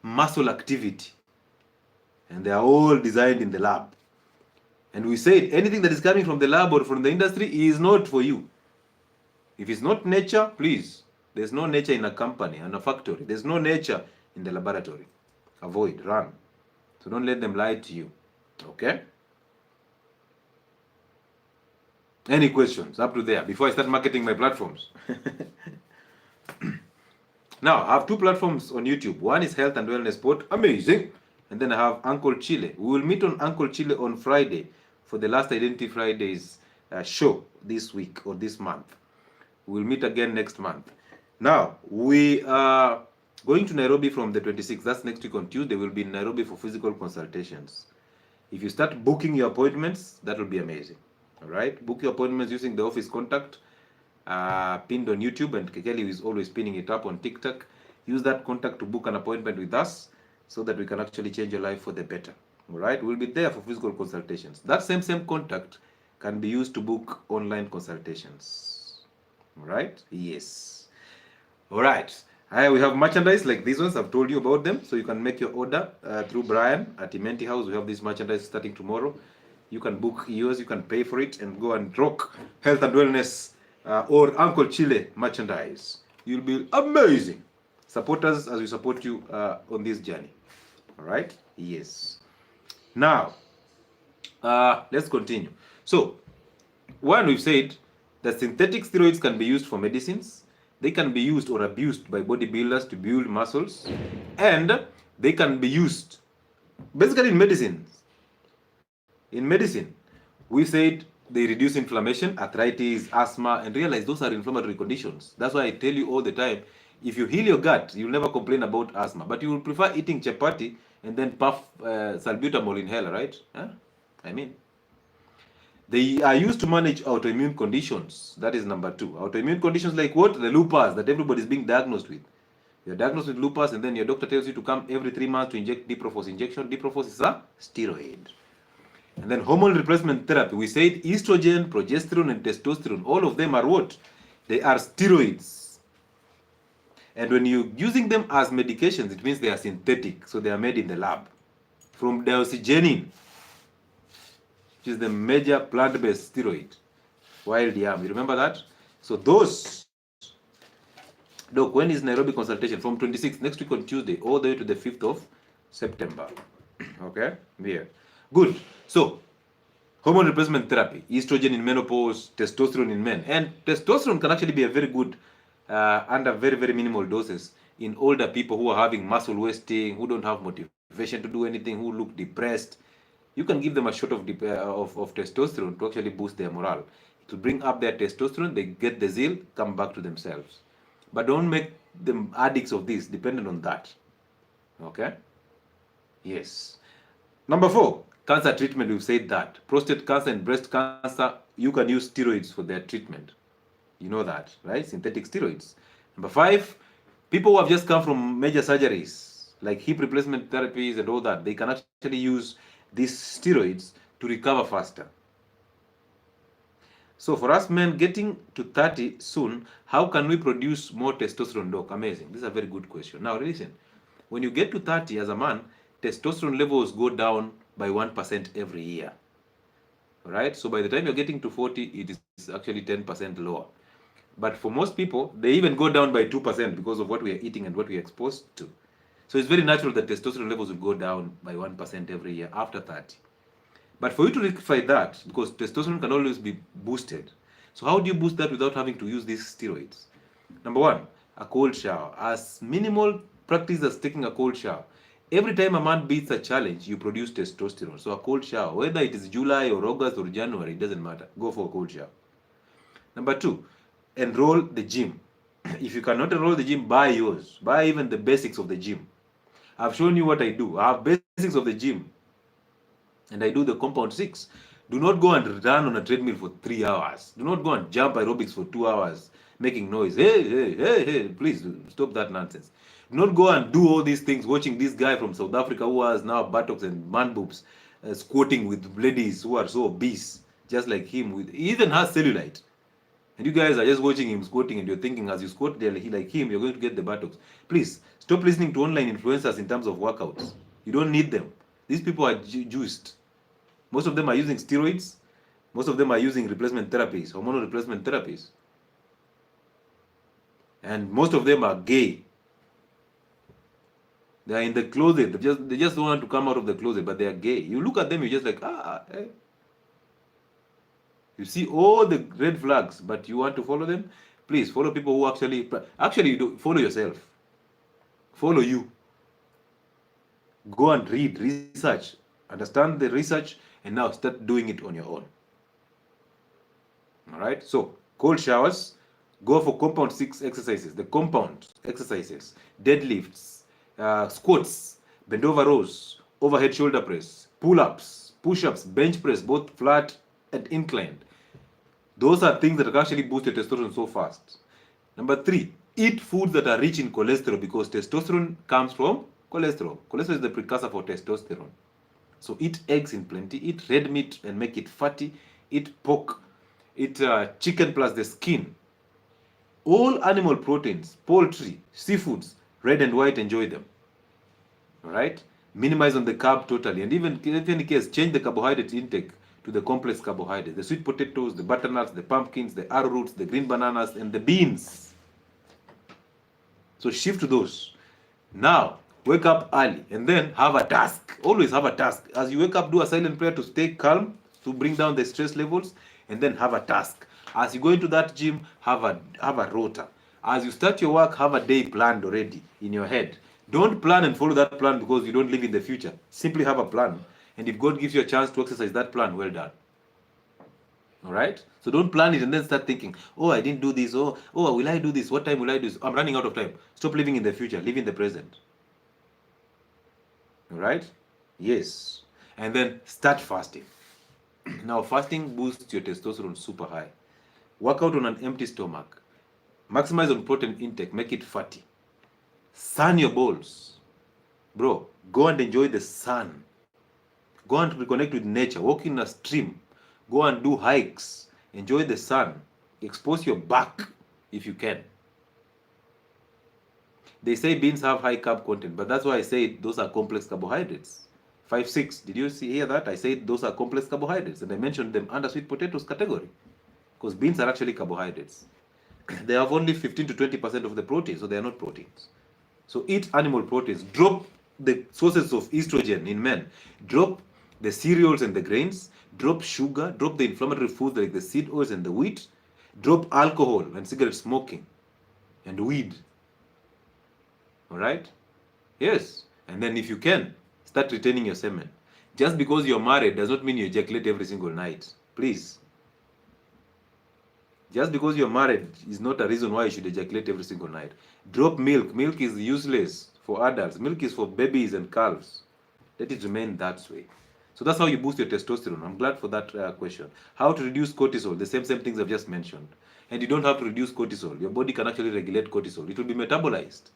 muscle activity. And they are all designed in the lab. And we said anything that is coming from the lab or from the industry is not for you. If it's not nature, please. There's no nature in a company, in a factory. There's no nature in the laboratory. Avoid, run. So don't let them lie to you. Okay? Any questions up to there before I start marketing my platforms? Now, I have two platforms on YouTube. One is Health and Wellness Sport. Amazing. And then I have 𝗏𝗏𝗃𝗃. We will meet on 𝗏𝗏𝗃𝗃 on Friday for the last Identity Fridays show this week or this month. We'll meet again next month. Now, we are going to Nairobi from the 26th. That's next week on Tuesday. We'll be in Nairobi for physical consultations. If you start booking your appointments, that will be amazing. All right? Book your appointments using the office contact pinned on YouTube, and Kekeli is always pinning it up on TikTok. Use that contact to book an appointment with us so that we can actually change your life for the better. All right? We'll be there for physical consultations. That same contact can be used to book online consultations. All right? Yes. All right. We have merchandise like these ones. I've told you about them. So you can make your order through Brian at 𝗕𝗏𝗃𝗃 House. We have this merchandise starting tomorrow. You can book yours, you can pay for it, and go and rock health and wellness or Uncle Chile merchandise. You'll be amazing. Support us as we support you on this journey. All right? Yes. Now, let's continue. So, one, we've said that synthetic steroids can be used for medicines. They can be used or abused by bodybuilders to build muscles. And they can be used basically in medicines. In medicine, we said they reduce inflammation, arthritis, asthma, and realize those are inflammatory conditions. That's why I tell you all the time, if you heal your gut, you'll never complain about asthma. But you will prefer eating chapati and then puff salbutamol inhaler, right? Huh? I mean, they are used to manage autoimmune conditions. That is number 2. Autoimmune conditions like what? The lupus that everybody is being diagnosed with. You're diagnosed with lupus and then your doctor tells you to come every 3 months to inject 𝗕𝗏 injection. 𝗕𝗏 is a steroid. And then hormone replacement therapy. We said estrogen, progesterone, and testosterone. All of them are what? They are steroids. And when you're using them as medications, it means they are synthetic. So they are made in the lab. From 𝗬𝗎𝗃, which is the major plant-based steroid. Wild yam. You remember that? So those. Look, when is Nairobi consultation? From 26th, next week on Tuesday, all the way to the 5th of September. Okay? Yeah. Good. So, hormone replacement therapy, estrogen in menopause, testosterone in men. And testosterone can actually be a very good, under very, very minimal doses in older people who are having muscle wasting, who don't have motivation to do anything, who look depressed. You can give them a shot of testosterone to actually boost their morale. It will bring up their testosterone, they get the zeal, come back to themselves. But don't make them addicts of this, dependent on that. Okay? Yes. Number 4, cancer treatment. We've said that. Prostate cancer and breast cancer, you can use steroids for their treatment. You know that, right? Synthetic steroids. Number 5, people who have just come from major surgeries, like hip replacement therapies and all that, they can actually use these steroids to recover faster. So for us men getting to 30 soon, how can we produce more testosterone, doc? Amazing. This is a very good question. Now listen, when you get to 30 as a man, testosterone levels go down by 1% every year. All right? So by the time you're getting to 40, it is actually 10% lower. But for most people, they even go down by 2% because of what we are eating and what we are exposed to. So it's very natural that testosterone levels will go down by 1% every year after 30. But for you to rectify that, because testosterone can always be boosted. So how do you boost that without having to use these steroids? Number 1, a cold shower. As minimal practice as taking a cold shower. Every time a man beats a challenge, you produce testosterone. So a cold shower, whether it is July or August or January, it doesn't matter. Go for a cold shower. Number 2, enroll the gym. If you cannot enroll the gym, buy yours. Buy even the basics of the gym. I've shown you what I do. I have basics of the gym. And I do the compound 6. Do not go and run on a treadmill for 3 hours. Do not go and jump aerobics for 2 hours, making noise. Hey, please stop that nonsense. Do not go and do all these things, watching this guy from South Africa who has now buttocks and man boobs, squatting with ladies who are so obese, just like him. He even has cellulite. And you guys are just watching him squatting and you're thinking as you squat there like him, you're going to get the buttocks. Please, stop listening to online influencers in terms of workouts. You don't need them. These people are juiced. Most of them are using steroids. Most of them are using replacement therapies, hormonal replacement therapies. And most of them are gay. They are in the closet. They just don't want to come out of the closet, but they are gay. You look at them, you're just like, hey. You see all the red flags, but you want to follow them? Please, follow people who actually you do, follow yourself. Follow you. Go and read, research, understand the research, and now start doing it on your own. All right? So, cold showers, go for compound 6 exercises. The compound exercises, deadlifts, squats, bend over rows, overhead shoulder press, pull-ups, push-ups, bench press, both flat and inclined. Those are things that can actually boost your testosterone so fast. Number 3, eat foods that are rich in cholesterol, because testosterone comes from cholesterol. Cholesterol is the precursor for testosterone. So eat eggs in plenty, eat red meat and make it fatty, eat pork, eat chicken plus the skin. All animal proteins, poultry, seafoods, red and white, enjoy them. All right? Minimize on the carb totally, and even in any case, change the carbohydrate intake to the complex carbohydrates, the sweet potatoes, the butternuts, the pumpkins, the arrowroots, the green bananas, and the beans. So shift to those. Now, wake up early and then have a task. Always have a task. As you wake up, do a silent prayer to stay calm, to bring down the stress levels, and then have a task. As you go into that gym, have a rota. As you start your work, have a day planned already in your head. Don't plan and follow that plan because you don't live in the future. Simply have a plan. And if God gives you a chance to exercise that plan, well done. All right? So don't plan it and then start thinking, oh, I didn't do this. Oh, will I do this? What time will I do this? I'm running out of time. Stop living in the future. Live in the present. All right? Yes. And then start fasting. Now, fasting boosts your testosterone super high. Work out on an empty stomach. Maximize on protein intake. Make it fatty. Sun your balls. Bro, go and enjoy the sun. Go and reconnect with nature. Walk in a stream. Go and do hikes. Enjoy the sun. Expose your back if you can. They say beans have high carb content, but that's why I say those are complex carbohydrates. 5-6. Did you hear that? I said those are complex carbohydrates, and I mentioned them under sweet potatoes category. Because beans are actually carbohydrates. They have only 15 to 20% of the protein, so they are not proteins. So eat animal proteins. Drop the sources of estrogen in men. Drop the cereals and the grains. Drop sugar. Drop the inflammatory foods like the seed oils and the wheat. Drop alcohol and cigarette smoking and weed. All right? Yes. And then if you can, start retaining your semen. Just because you're married does not mean you ejaculate every single night. Please. Just because you're married is not a reason why you should ejaculate every single night. Drop milk. Milk is useless for adults. Milk is for babies and calves. Let it remain that way. So that's how you boost your testosterone. I'm glad for that question. How to reduce cortisol? The same things I've just mentioned. And you don't have to reduce cortisol. Your body can actually regulate cortisol. It will be metabolized.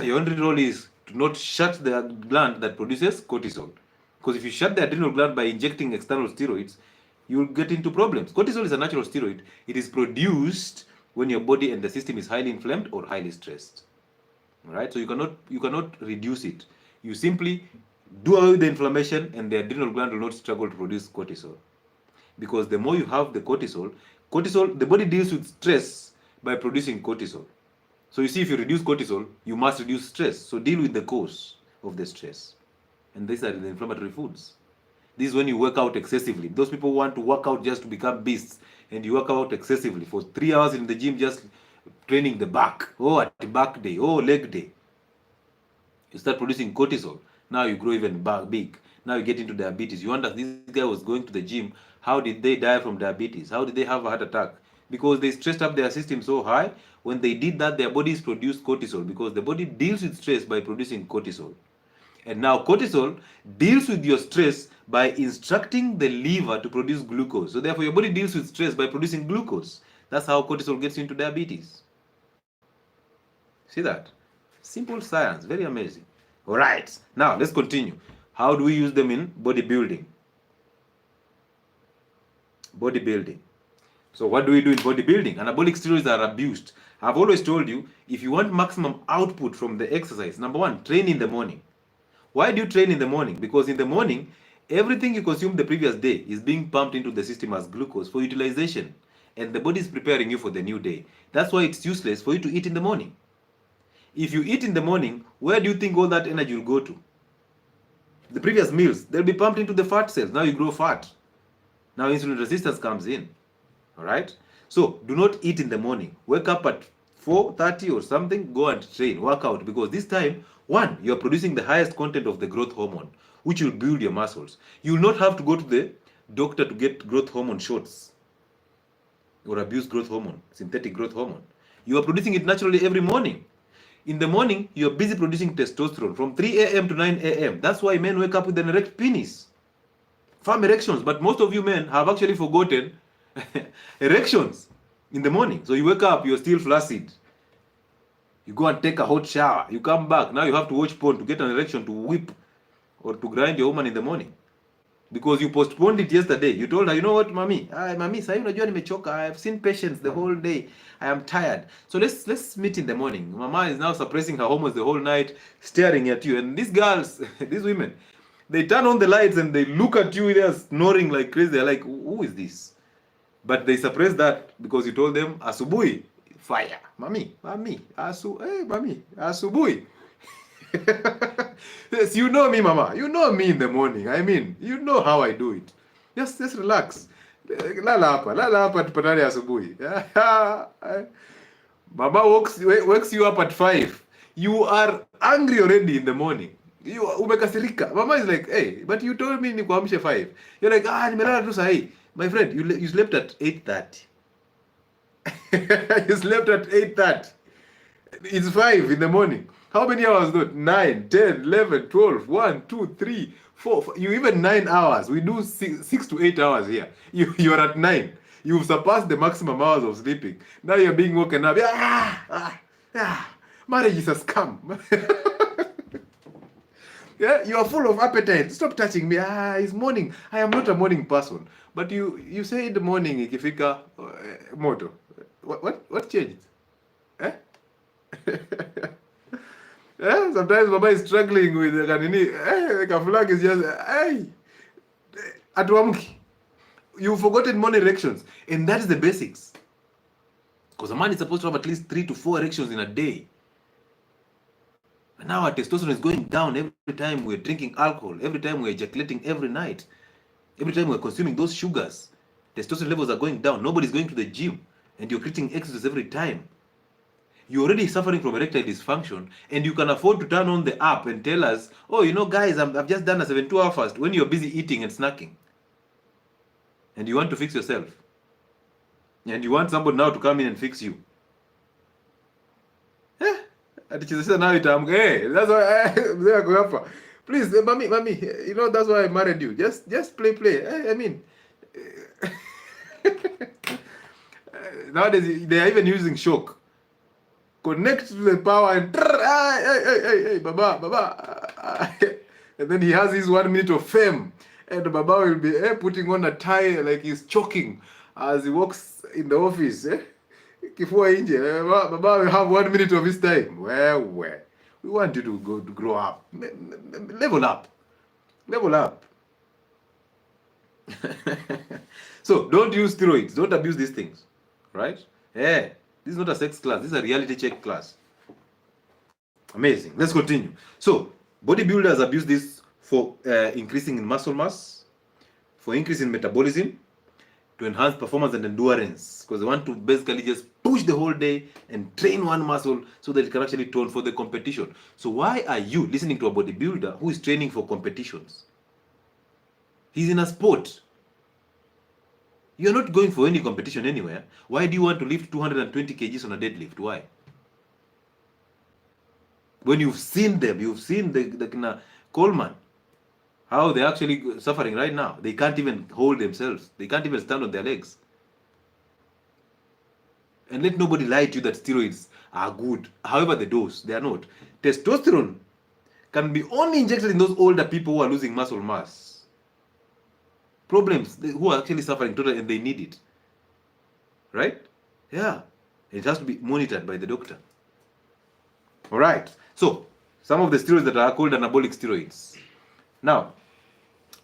Your only role is to not shut the gland that produces cortisol. Because if you shut the adrenal gland by injecting external steroids, you will get into problems. Cortisol is a natural steroid. It is produced when your body and the system is highly inflamed or highly stressed. All right? So you cannot reduce it. You simply do away with the inflammation, and the adrenal gland will not struggle to produce cortisol. Because the more you have the cortisol, the body deals with stress by producing cortisol. So you see, if you reduce cortisol, you must reduce stress. So deal with the cause of the stress. And these are the inflammatory foods. This is when you work out excessively. Those people want to work out just to become beasts, and you work out excessively for 3 hours in the gym just training the back. Oh, at the back day. Oh, leg day. You start producing cortisol. Now you grow even big. Now you get into diabetes. You wonder, this guy was going to the gym. How did they die from diabetes? How did they have a heart attack? Because they stressed up their system so high. When they did that, their bodies produced cortisol, because the body deals with stress by producing cortisol. And now cortisol deals with your stress by instructing the liver to produce glucose. So therefore your body deals with stress by producing glucose. That's how cortisol gets into diabetes. See that? Simple science, very amazing. All right, now let's continue. How do we use them in bodybuilding? So what do we do in bodybuilding? Anabolic steroids are abused. I've always told you, if you want maximum output from the exercise, number one, train in the morning. Why do you train in the morning? Because in the morning, everything you consumed the previous day is being pumped into the system as glucose for utilization. And the body is preparing you for the new day. That's why it's useless for you to eat in the morning. If you eat in the morning, where do you think all that energy will go to? The previous meals, they'll be pumped into the fat cells. Now you grow fat. Now insulin resistance comes in. All right? So do not eat in the morning. Wake up at 4:30 or something, go and train, work out. Because this time, one, you're producing the highest content of the growth hormone, which will build your muscles. You will not have to go to the doctor to get growth hormone shots or abuse growth hormone, synthetic growth hormone. You are producing it naturally every morning. In the morning, you're busy producing testosterone from 3 a.m. to 9 a.m. That's why men wake up with an erect penis. Firm erections, but most of you men have actually forgotten erections in the morning. So you wake up, you're still flaccid. You go and take a hot shower. You come back. Now you have to watch porn to get an erection to whip or to grind your woman in the morning. Because you postponed it yesterday. You told her, you know what, mommy? Mommy, sasa unajua nimechoka. I have seen patients the whole day. I am tired. So let's meet in the morning. Mama is now suppressing her hormones the whole night, staring at you. And these girls, these women, They turn on the lights and they look at you, they're snoring like crazy. They're like, who is this? But they suppress that because you told them, asubuhi, fire. Mami, mami, hey, mami, asubuhi. Yes, you know me, mama. You know me in the morning. I mean, you know how I do it. Just relax. Lala hapa tupatane asubuhi. Mama wakes you up at 5. You are angry already in the morning. You umekasirika. Mama is like, hey, but you told me nikuamshe 5. You're like, nimelala tu sahi. My friend, you slept at 8:30. You slept at 8:30. It's 5 in the morning. How many hours though? 9, 10, 11, 12, 1, 2, 3, 4. You even 9 hours. We do 6 to 8 hours here. You are at 9. You've surpassed the maximum hours of sleeping. Now you're being woken up. Marriage is a scam. Yeah, you are full of appetite. Stop touching me. It's morning. I am not a morning person. But you say in the morning, ikifika moto. What changed? Eh? Yeah, sometimes Baba is struggling with Kaflag is just atuamki. You've forgotten morning erections, and that is the basics. Because a man is supposed to have at least 3 to 4 erections in a day. And now our testosterone is going down every time we're drinking alcohol, every time we're ejaculating every night, every time we're consuming those sugars. Testosterone levels are going down. Nobody's going to the gym, and you're creating exercise every time. You're already suffering from erectile dysfunction, and you can afford to turn on the app and tell us, oh, you know, guys, I've just done a 72-hour fast, when you're busy eating and snacking. And you want to fix yourself. And you want somebody now to come in and fix you. Now that's why please, mommy, you know, that's why I married you. Just play. I mean, nowadays they are even using shock. Connect to the power and hey, Baba. And then he has his 1 minute of fame. And Baba will be putting on a tie like he's choking as he walks in the office. Kifua inje. Baba will have 1 minute of his time. Well. We want you to grow up. Level up. So, don't use steroids. Don't abuse these things. Right? This is not a sex class. This is a reality check class. Amazing. Let's continue. So, bodybuilders abuse this for increasing in muscle mass, for increase in metabolism, to enhance performance and endurance, because they want to basically just push the whole day and train one muscle so that it can actually tone for the competition. So why are you listening to a bodybuilder who is training for competitions? He's in a sport. You're not going for any competition anywhere. Why do you want to lift 220 kgs on a deadlift? Why? When you've seen them, you've seen the Coleman, how they're actually suffering right now. They can't even hold themselves. They can't even stand on their legs. And let nobody lie to you that steroids are good. However, the dose, they are not. Testosterone can be only injected in those older people who are losing muscle mass. Problems, who are actually suffering totally and they need it. Right? Yeah. It has to be monitored by the doctor. Alright. So, some of the steroids that are called anabolic steroids. Now,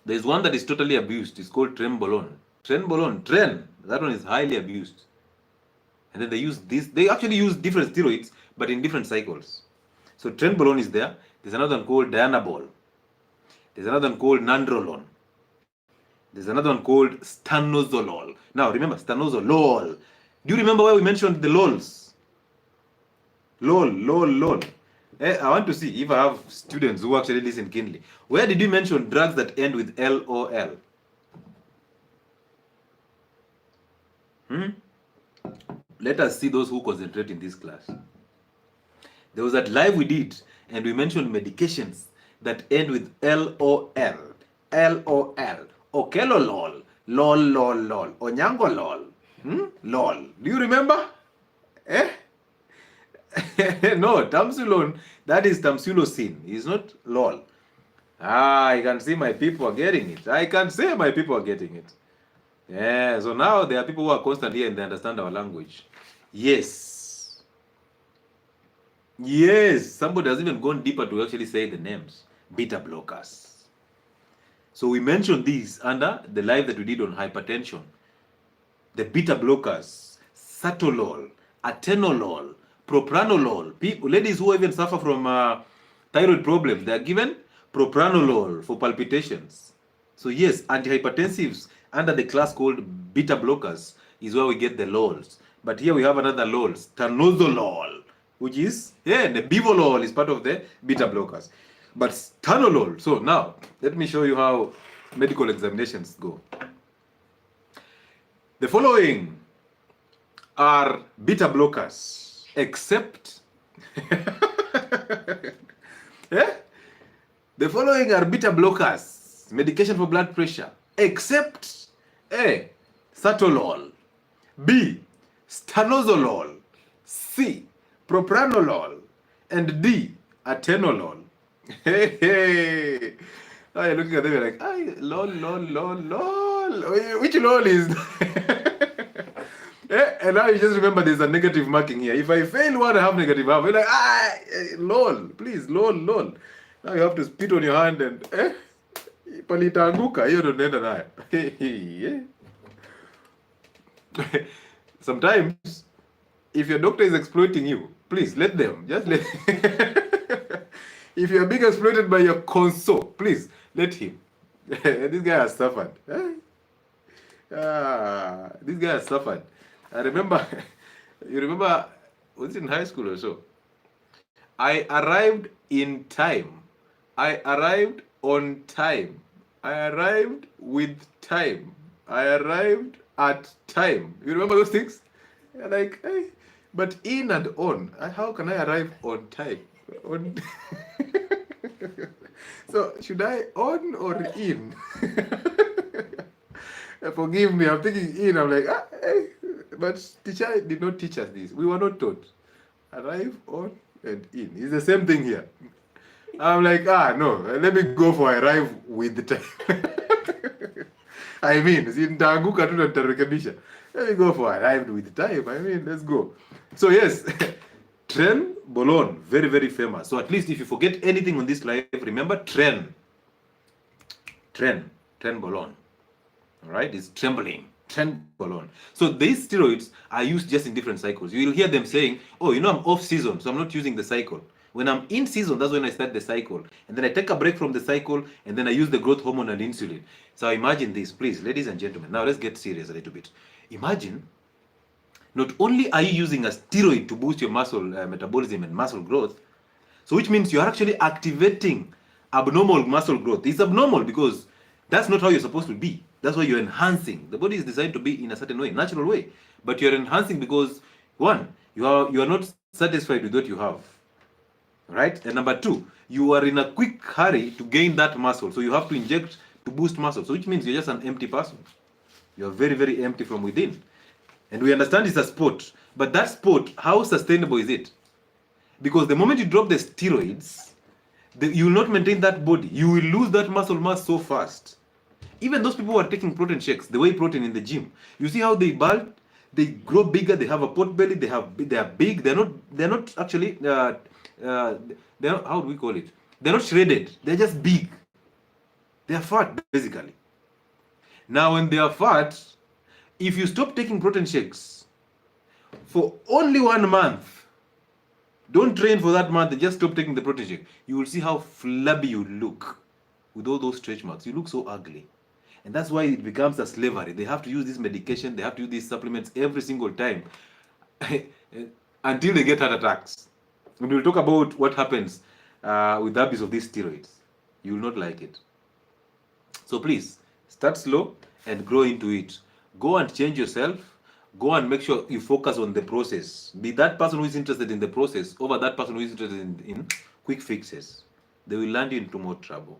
there's one that is totally abused. It's called Trenbolone. That one is highly abused. And then they use this. They actually use different steroids, but in different cycles. So Trenbolone is there. There's another one called Dianabol. There's another one called Nandrolone. There's another one called Stanozolol. Now, remember, Stanozolol. Do you remember where we mentioned the lols? Lol. I want to see if I have students who actually listen keenly. Where did you mention drugs that end with LOL? Let us see those who concentrate in this class. There was that live we did, and we mentioned medications that end with LOL. Okelolol. Lol. Onyangolol. Lol. Do you remember? No, Tamsulone, that is Tamsulosine. It's not LOL. I can see my people are getting it. I can say my people are getting it. Yeah, so now there are people who are constant here and they understand our language. Yes, somebody has even gone deeper to actually say the names. Beta blockers. So we mentioned these under the live that we did on hypertension. The beta blockers, satolol, atenolol, propranolol. People, ladies who even suffer from thyroid problems, they are given propranolol for palpitations. So yes, antihypertensives under the class called beta blockers is where we get the lols. But here we have another lol, stanozolol, which is, nebivolol is part of the beta blockers. But stanolol, so now, let me show you how medical examinations go. The following are beta blockers, except the following are beta blockers, medication for blood pressure, except A, satolol, B, stanozolol, C, propranolol, and D, atenolol. Hey. Now you're looking at them, you're like, lol. Which lol is and now you just remember there's a negative marking here. If I fail one, I have negative half. You're like, lol, please, lol. Now you have to spit on your hand and palitaanguka, hiyo ndo nenda nayo. Sometimes, if your doctor is exploiting you, please let them. Just let. If you're being exploited by your console, please let him. This guy has suffered. This guy has suffered. I remember, you remember, was it in high school or so? I arrived in time. I arrived on time. I arrived with time. I arrived at time. You remember those things? You're like, hey, but in and on. How can I arrive on time? On so should I on or in? Forgive me, I'm thinking in. I'm like, hey. But teacher did not teach us this. We were not taught. Arrive, on, and in. It's the same thing here. I'm like, no, let me go for arrive with the time. I mean, let me go for arrived with the time. I mean, let's go. So yes, 𝗬𝗏, very, very famous. So at least if you forget anything on this live, remember 𝗬𝗏. All right, it's trembling. 𝗬𝗏. So these steroids are used just in different cycles. You will hear them saying, I'm off season, so I'm not using the cycle. When I'm in season, that's when I start the cycle. And then I take a break from the cycle, and then I use the growth hormone and insulin. So imagine this, please, ladies and gentlemen. Now let's get serious a little bit. Imagine, not only are you using a steroid to boost your muscle metabolism and muscle growth, so which means you're actually activating abnormal muscle growth. It's abnormal because that's not how you're supposed to be. That's why you're enhancing. The body is designed to be in a certain way, natural way. But you're enhancing because, one, you are not satisfied with what you have. Right? And number two, you are in a quick hurry to gain that muscle. So you have to inject to boost muscle. So which means you're just an empty person. You're very, very empty from within. And we understand it's a sport. But that sport, how sustainable is it? Because the moment you drop the steroids, you will not maintain that body. You will lose that muscle mass so fast. Even those people who are taking protein shakes, the whey protein in the gym, you see how they bulk, they grow bigger, they have a pot belly, they are big, they're not actually they're not, how do we call it? They're not shredded, they're just big. They are fat, basically. Now, when they are fat, if you stop taking protein shakes for only 1 month, don't train for that month, just stop taking the protein shake, you will see how flabby you look with all those stretch marks. You look so ugly. And that's why it becomes a slavery. They have to use this medication, they have to use these supplements every single time until they get heart attacks. And we'll talk about what happens with the abuse of these steroids. You will not like it. So please, start slow and grow into it. Go and change yourself. Go and make sure you focus on the process. Be that person who is interested in the process over that person who is interested in quick fixes. They will land you into more trouble.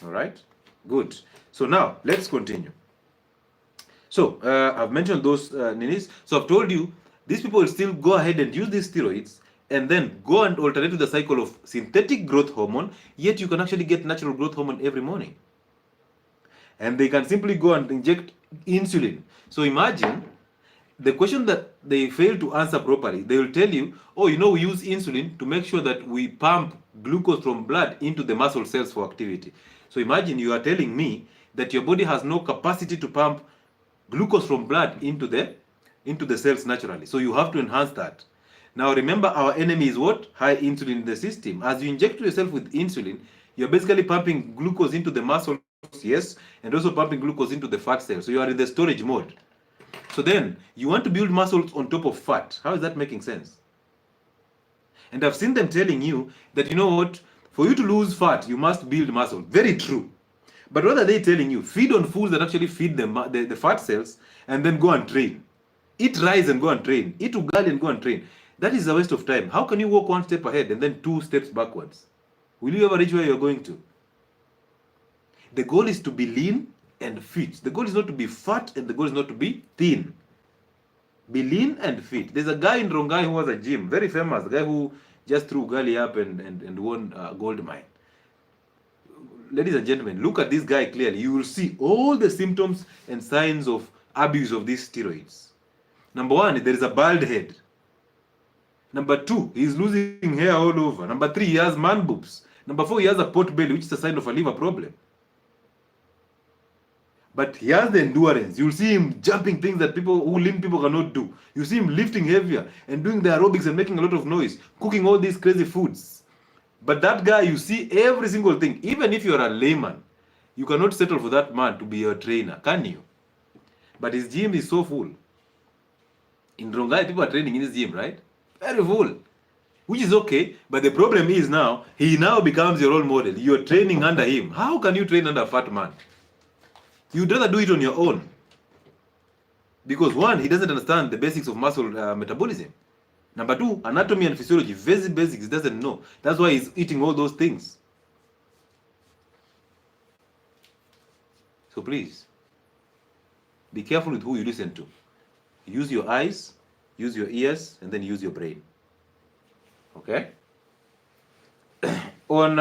All right? Good. So now, let's continue. So, I've mentioned those ninis. So, I've told you, these people will still go ahead and use these steroids and then go and alternate with the cycle of synthetic growth hormone, yet you can actually get natural growth hormone every morning. And they can simply go and inject insulin. So, imagine the question that they fail to answer properly, they will tell you, oh, you know, we use insulin to make sure that we pump glucose from blood into the muscle cells for activity. So imagine you are telling me that your body has no capacity to pump glucose from blood into the cells naturally. So you have to enhance that. Now remember, our enemy is what? High insulin in the system. As you inject yourself with insulin, you're basically pumping glucose into the muscles, yes, and also pumping glucose into the fat cells. So you are in the storage mode. So then you want to build muscles on top of fat. How is that making sense? And I've seen them telling you that, you know what, for you to lose fat, you must build muscle. Very true. But what are they telling you? Feed on foods that actually feed the fat cells, and then go and train. Eat rice and go and train. Eat ugali and go and train. That is a waste of time. How can you walk one step ahead and then 2 steps backwards? Will you ever reach where you're going to? The goal is to be lean and fit. The goal is not to be fat, and the goal is not to be thin. Be lean and fit. There's a guy in Rongai who has a gym, very famous, the guy who just threw ugali up and won a gold mine. Ladies and gentlemen, look at this guy clearly. You will see all the symptoms and signs of abuse of these steroids. Number 1, there is a bald head. Number 2, he's losing hair all over. Number 3, he has man boobs. Number 4, he has a pot belly, which is a sign of a liver problem. But he has the endurance. You'll see him jumping things that lean people cannot do. You see him lifting heavier and doing the aerobics and making a lot of noise, cooking all these crazy foods. But that guy, you see every single thing. Even if you're a layman, you cannot settle for that man to be your trainer, can you? But his gym is so full. In Rongai, people are training in his gym, right? Very full. Which is okay, but the problem is now, he now becomes your role model. You're training under him. How can you train under a fat man? You'd rather do it on your own. Because 1, he doesn't understand the basics of muscle metabolism. Number 2, anatomy and physiology, very basics, he doesn't know. That's why he's eating all those things. So please, be careful with who you listen to. Use your eyes, use your ears, and then use your brain. Okay? On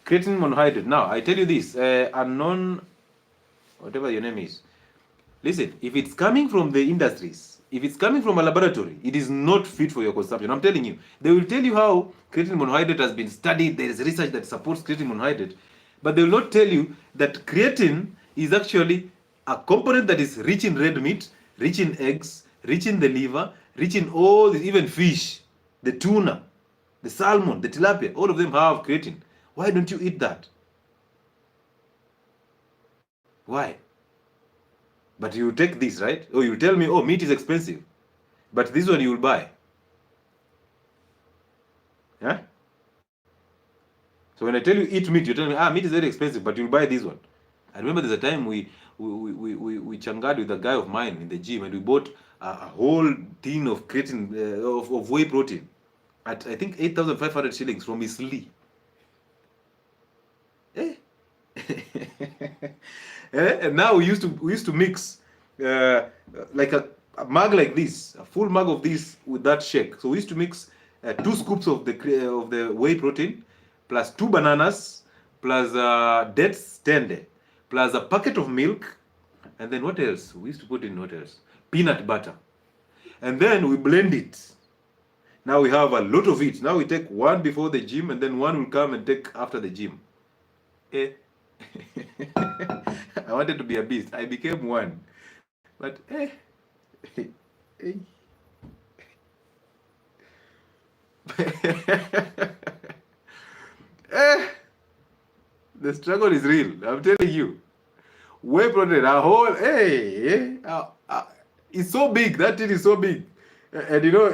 creatine monohydrate. Now, I tell you this, whatever your name is. Listen, if it's coming from the industries, if it's coming from a laboratory, it is not fit for your consumption. I'm telling you. They will tell you how creatine monohydrate has been studied. There is research that supports creatine monohydrate. But they will not tell you that creatine is actually a component that is rich in red meat, rich in eggs, rich in the liver, rich in all this, even fish, the tuna, the salmon, the tilapia, all of them have creatine. Why don't you eat that? Why? But you take this, right? Oh, you tell me, oh, meat is expensive. But this one you will buy. Yeah? So when I tell you eat meat, you tell me, meat is very expensive, but you'll buy this one. I remember there's a time we changad with a guy of mine in the gym, and we bought a whole tin of creatine, of whey protein at, I think, 8,500 shillings from 𝗬𝗎𝗂. And now we used to mix like a mug like this, a full mug of this with that shake. So we used to mix 2 scoops of the whey protein, plus 2 bananas, plus dates tende, plus a packet of milk, and then what else? We used to put in what else? Peanut butter. And then we blend it. Now we have a lot of it. Now we take 1 before the gym, and then 1 will come and take after the gym. I wanted to be a beast. I became 1. But the struggle is real. I'm telling you. Whey protein, a whole it's so big. That thing is so big, and you know,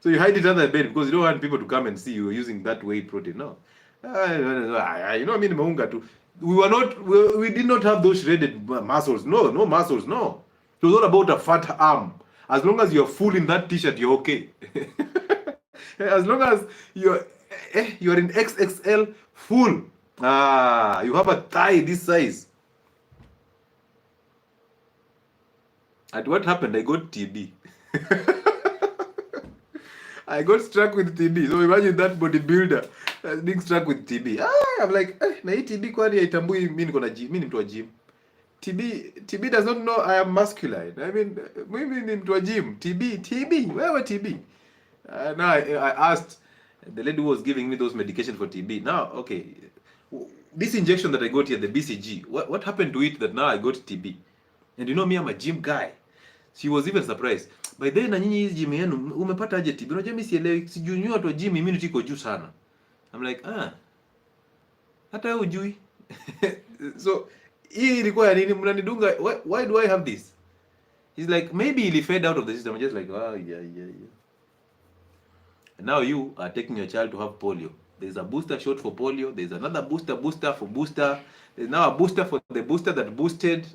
so you hide it under the bed because you don't want people to come and see you using that whey protein. No, you know, I mean, maunga too. We did not have those shredded muscles. No muscles. No, it was all about a fat arm. As long as you're full in that t-shirt, you're okay. As long as you're in XXL full, you have a thigh this size. And what happened? I got TB. I got struck with TB. So imagine that bodybuilder being struck with TB. I'm like, na hii TB kwani haitambui mimi niko na gym, mimi ni mtu wa gym. TB does not know I am masculine. I mean, mimi into a gym. TB, where were TB? Now I asked the lady who was giving me those medication for TB. Now, okay, this injection that I got here, the BCG, what happened to it that now I got TB? And you know me, I'm a gym guy. She was even surprised. By then na nyinyi hizi gym yenu umepata aje TB? Unajua mimi sielewi, sijui watu wa gym immunity iko juu sana. I'm like, hata wewe hujui. So hii ilikuwa ya nini? Mnanidunga, why do I have this? He's like, maybe he fed out of the system. I'm just like, yeah. And now you are taking your child to have polio. There's a booster shot for polio. There's another booster for booster. There's now a booster for the booster that boosted.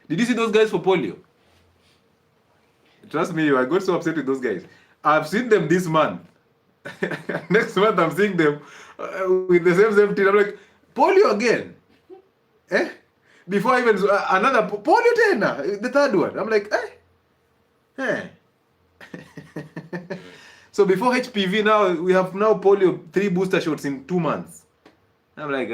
Did you see those guys for polio? Trust me, I got so upset with those guys. I've seen them this month. Next month I'm seeing them with the same thing. I'm like, polio again? Before I even another polio tena, the third one. I'm like, So before HPV now, we have now polio 3 booster shots in 2 months. I'm like,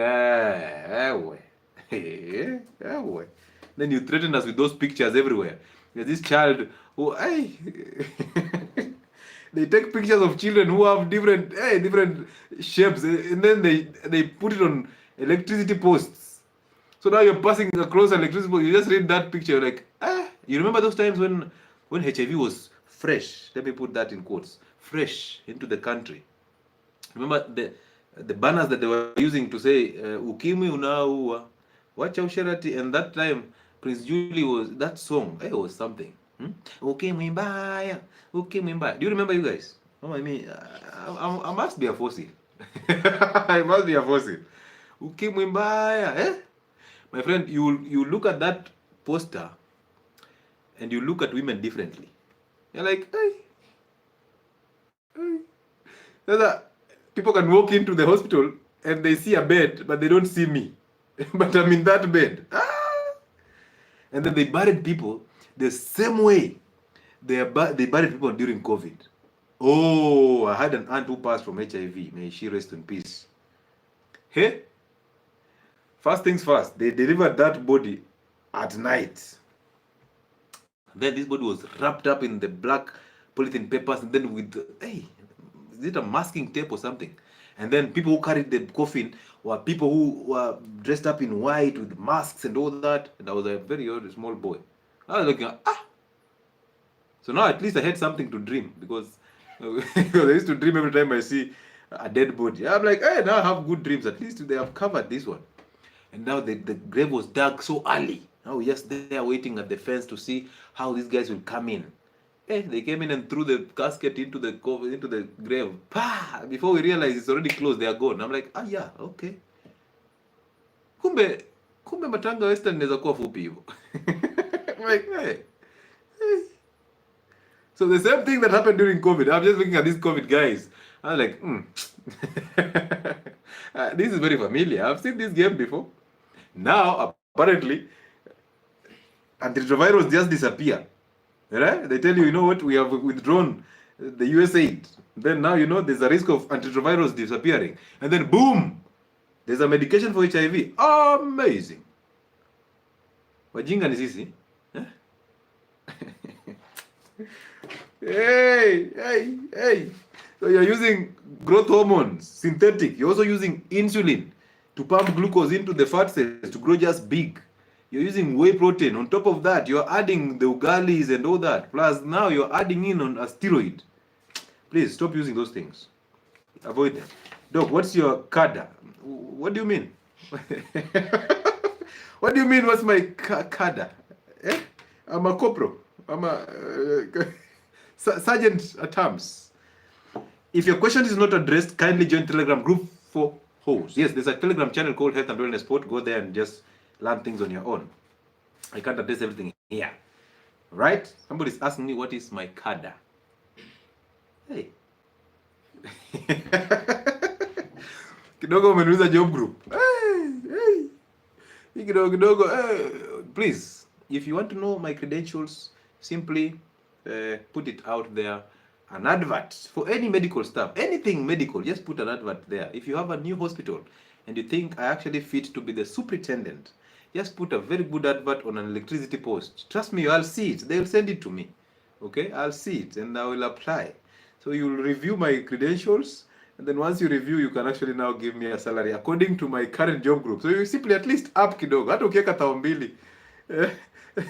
Then you threaten us with those pictures everywhere. There's this child who, they take pictures of children who have different shapes, and then they put it on electricity posts. So now you're passing across electricity post, you just read that picture, you're like, You remember those times when HIV was fresh? Let me put that in quotes. Fresh into the country. Remember the banners that they were using to say, Ukimwi unaua, wacha usherati, and that time Prince Julie was, that song, it was something. Ukimwi mbaya, ukimwi mbaya. Do you remember, you guys? I mean, I must be a fossil. I must be a fossil. Ukimwi mbaya, My friend, you look at that poster and you look at women differently. You're like, people can walk into the hospital and they see a bed, but they don't see me. But I'm in that bed. And then they buried people the same way they buried people during COVID. Oh, I had an aunt who passed from HIV. May she rest in peace. Hey, first things first, they delivered that body at night. Then this body was wrapped up in the black polythene papers, and then with, is it a masking tape or something? And then people who carried the coffin were people who were dressed up in white with masks and all that. And I was a very old, small boy. I was looking, So now at least I had something to dream, because I used to dream every time I see a dead body. I'm like, now I have good dreams. At least they have covered this one. And now the grave was dug so early. Now we're just there waiting at the fence to see how these guys will come in. They came in and threw the casket into the grave. Before we realize it's already closed, they are gone. I'm like, yeah, okay. Kumbe matanga Western inaweza kuwa fupi hivyo. I'm like, So the same thing that happened during COVID. I'm just looking at these COVID guys. I'm like, this is very familiar. I've seen this game before. Now, apparently, antiretrovirals just disappear. Right? They tell you, you know what, we have withdrawn the US aid. Then now, there's a risk of antiretrovirals disappearing. And then, boom, there's a medication for HIV. Amazing. Wajinga ni sisi. Hey. So you're using growth hormones, synthetic. You're also using insulin to pump glucose into the fat cells to grow just big. You're using whey protein. On top of that, you're adding the ugalis and all that. Plus, now you're adding in on a steroid. Please, stop using those things. Avoid them. Doc, what's your CADA? What do you mean? What do you mean, what's my CADA? I'm a corporal. I'm a sergeant at arms. If your question is not addressed, kindly join Telegram group for hosts. Yes, there's a Telegram channel called Health and Wellness Sport. Go there and just learn things on your own. I can't address everything here. Right? Somebody's asking me what is my CADA. Hey. Kidogo umeniuliza job group. Hey. Kidogo. Please, if you want to know my credentials, simply put it out there. An advert for any medical stuff, anything medical, just put an advert there. If you have a new hospital and you think I actually fit to be the superintendent, Just put a very good advert on an electricity post. Trust me, I'll see it. They'll send it to me. Okay, I'll see it and I will apply. So you'll review my credentials, and then once you review, you can actually now give me a salary according to my current job group. So you simply at least up kidogo. Hata ukiweka tao mbili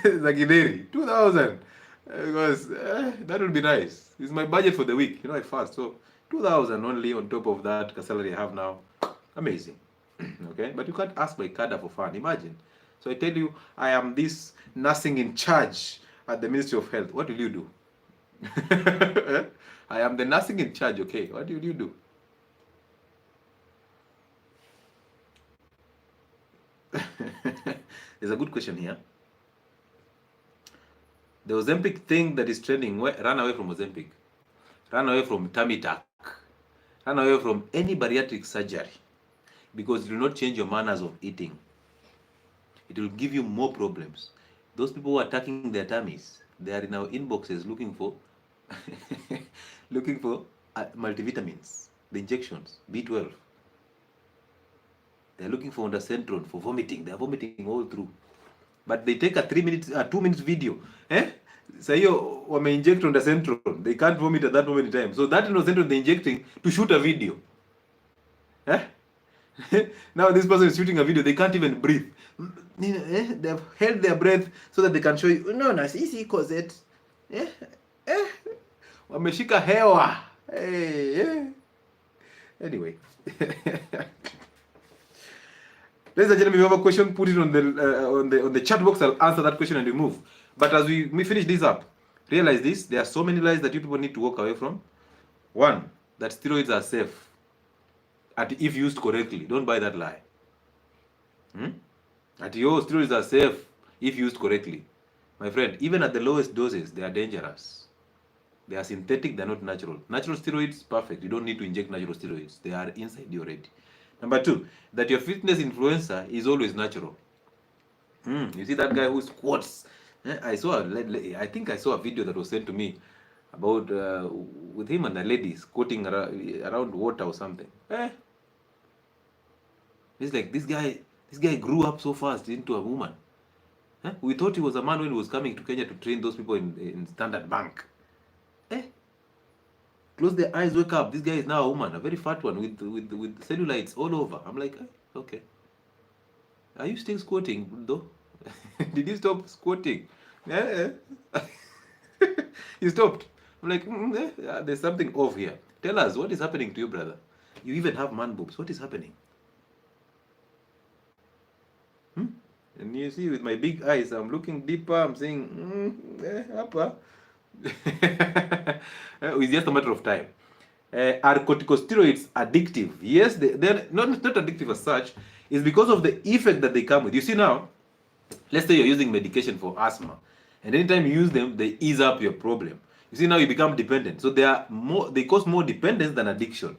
za Githeri 2,000, because that will be nice. It's my budget for the week. You know, I fast, so 2,000 only on top of that salary I have now. Amazing. Okay, but you can't ask my cadre for fun. Imagine. So I tell you, I am this nursing in charge at the Ministry of Health. What will you do? I am the nursing in charge. Okay, what will you do? There's a good question here. The Ozempic thing that is trending, run away from Ozempic. Run away from tummy tuck. Run away from any bariatric surgery, because it will not change your manners of eating. It will give you more problems. Those people who are attacking their tummies, they are in our inboxes looking for multivitamins, the injections, B12. They're looking for ondansetron for vomiting. They're vomiting all through. But they take a 2-minute video. So you inject ondansetron. They can't vomit at that moment in time. So that ondansetron they're injecting to shoot a video. Now this person is shooting a video, they can't even breathe. They have held their breath so that they can show you, no, 𝗧cie𝗹𝗱𝗀𝗍𝗍. Wameshika hewa. Anyway. Ladies and gentlemen, if you have a question, put it on the chat box. I'll answer that question and we move. But as we finish this up, realize this: there are so many lies that you people need to walk away from. One, that steroids are safe. If used correctly. Don't buy that lie. Steroids are safe if used correctly. My friend, even at the lowest doses, they are dangerous. They are synthetic, they're not natural. Natural steroids, perfect. You don't need to inject natural steroids. They are inside you already. Number two, that your fitness influencer is always natural. You see that guy who squats? I think I saw a video that was sent to me about with him and a lady squatting around water or something. It's like this guy grew up so fast into a woman. We thought he was a man when he was coming to Kenya to train those people in Standard Bank. Close their eyes, wake up. This guy is now a woman, a very fat one with cellulites all over. I'm like, okay. Are you still squatting though? Did you stop squatting? He stopped. I'm like, there's something off here. Tell us, what is happening to you, brother? You even have man boobs. What is happening? And you see, with my big eyes, I'm looking deeper. I'm saying, upper. It's just a matter of time. Are corticosteroids addictive? Yes, they're not addictive as such. It's because of the effect that they come with. You see now, let's say you're using medication for asthma, and anytime you use them, they ease up your problem. You see now you become dependent. So they cause more dependence than addiction.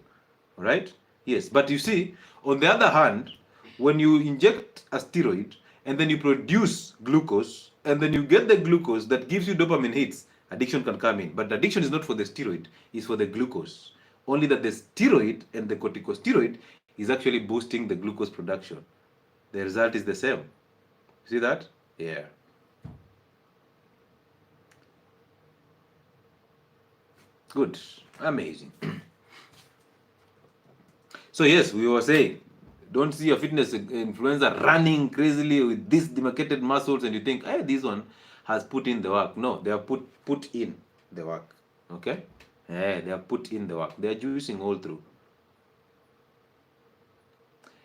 All right? Yes, but you see, on the other hand, when you inject a steroid and then you produce glucose, and then you get the glucose that gives you dopamine hits, addiction can come in. But addiction is not for the steroid, it's for the glucose. Only that the steroid and the corticosteroid is actually boosting the glucose production. The result is the same. See that? Yeah. Good. Amazing. So yes, we were saying, don't see a fitness influencer running crazily with these demarcated muscles and you think, hey, this one has put in the work. No, they have put in the work. Okay? Yeah, they have put in the work. They are juicing all through.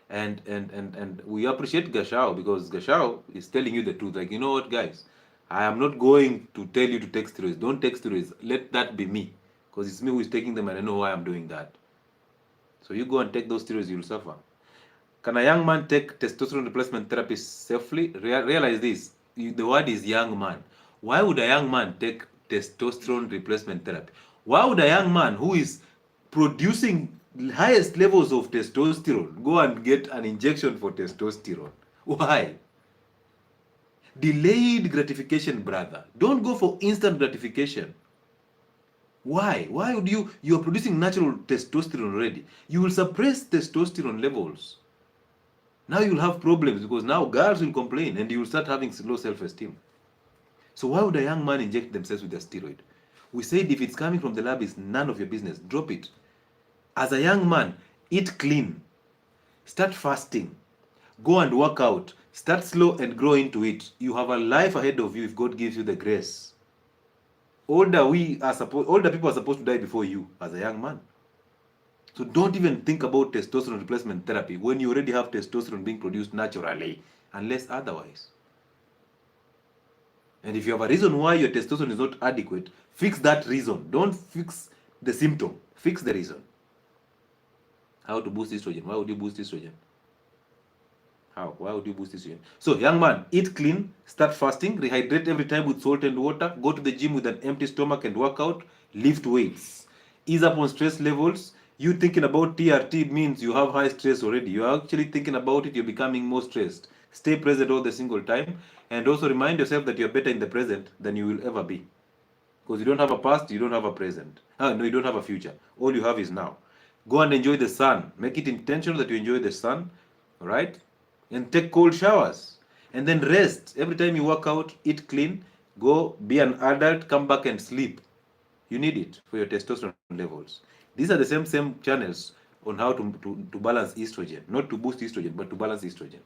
And we appreciate 𝗬𝗍𝗂 because 𝗬𝗍𝗂 is telling you the truth. Like, you know what, guys? I am not going to tell you to take steroids. Don't take steroids. Let that be me. Because it's me who is taking them and I know why I'm doing that. So you go and take those steroids, you'll suffer. Can a young man take testosterone replacement therapy safely? Realize this. The word is young man. Why would a young man take testosterone replacement therapy? Why would a young man who is producing highest levels of testosterone go and get an injection for testosterone? Why? Delayed gratification, brother. Don't go for instant gratification. Why? Why would you are producing natural testosterone already? You will suppress testosterone levels. Now you'll have problems because now girls will complain and you will start having low self-esteem. So why would a young man inject themselves with a steroid? We said if it's coming from the lab, it's none of your business. Drop it. As a young man, eat clean. Start fasting. Go and work out. Start slow and grow into it. You have a life ahead of you if God gives you the grace. Older people are supposed to die before you as a young man. So don't even think about testosterone replacement therapy when you already have testosterone being produced naturally, unless otherwise. And if you have a reason why your testosterone is not adequate, fix that reason. Don't fix the symptom. Fix the reason. How to boost estrogen? Why would you boost estrogen? How? Why would you boost estrogen? So, young man, eat clean, start fasting, rehydrate every time with salt and water, go to the gym with an empty stomach and work out, lift weights. Ease up on stress levels. You thinking about TRT means you have high stress already. You're actually thinking about it, you're becoming more stressed. Stay present all the single time. And also remind yourself that you're better in the present than you will ever be. Because you don't have a past, you don't have a present. No, you don't have a future. All you have is now. Go and enjoy the sun. Make it intentional that you enjoy the sun. All right? And take cold showers. And then rest. Every time you work out, eat clean. Go be an adult, come back and sleep. You need it for your testosterone levels. These are the same channels on how to balance estrogen. Not to boost estrogen, but to balance estrogen.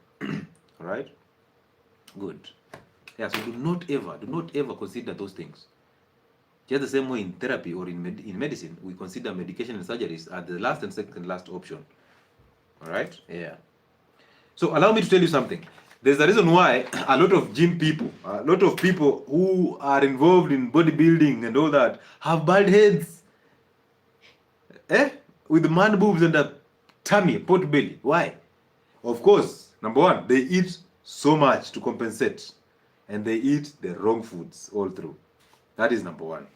All right? Good. Yeah, so do not ever consider those things. Just the same way in therapy or in medicine, we consider medication and surgeries as the last and second last option. All right? Yeah. So allow me to tell you something. There's a reason why a lot of gym people, a lot of people who are involved in bodybuilding and all that have bald heads. With man boobs and a tummy, pot belly. Why? Of course, number one, they eat so much to compensate. And they eat the wrong foods all through. That is number one.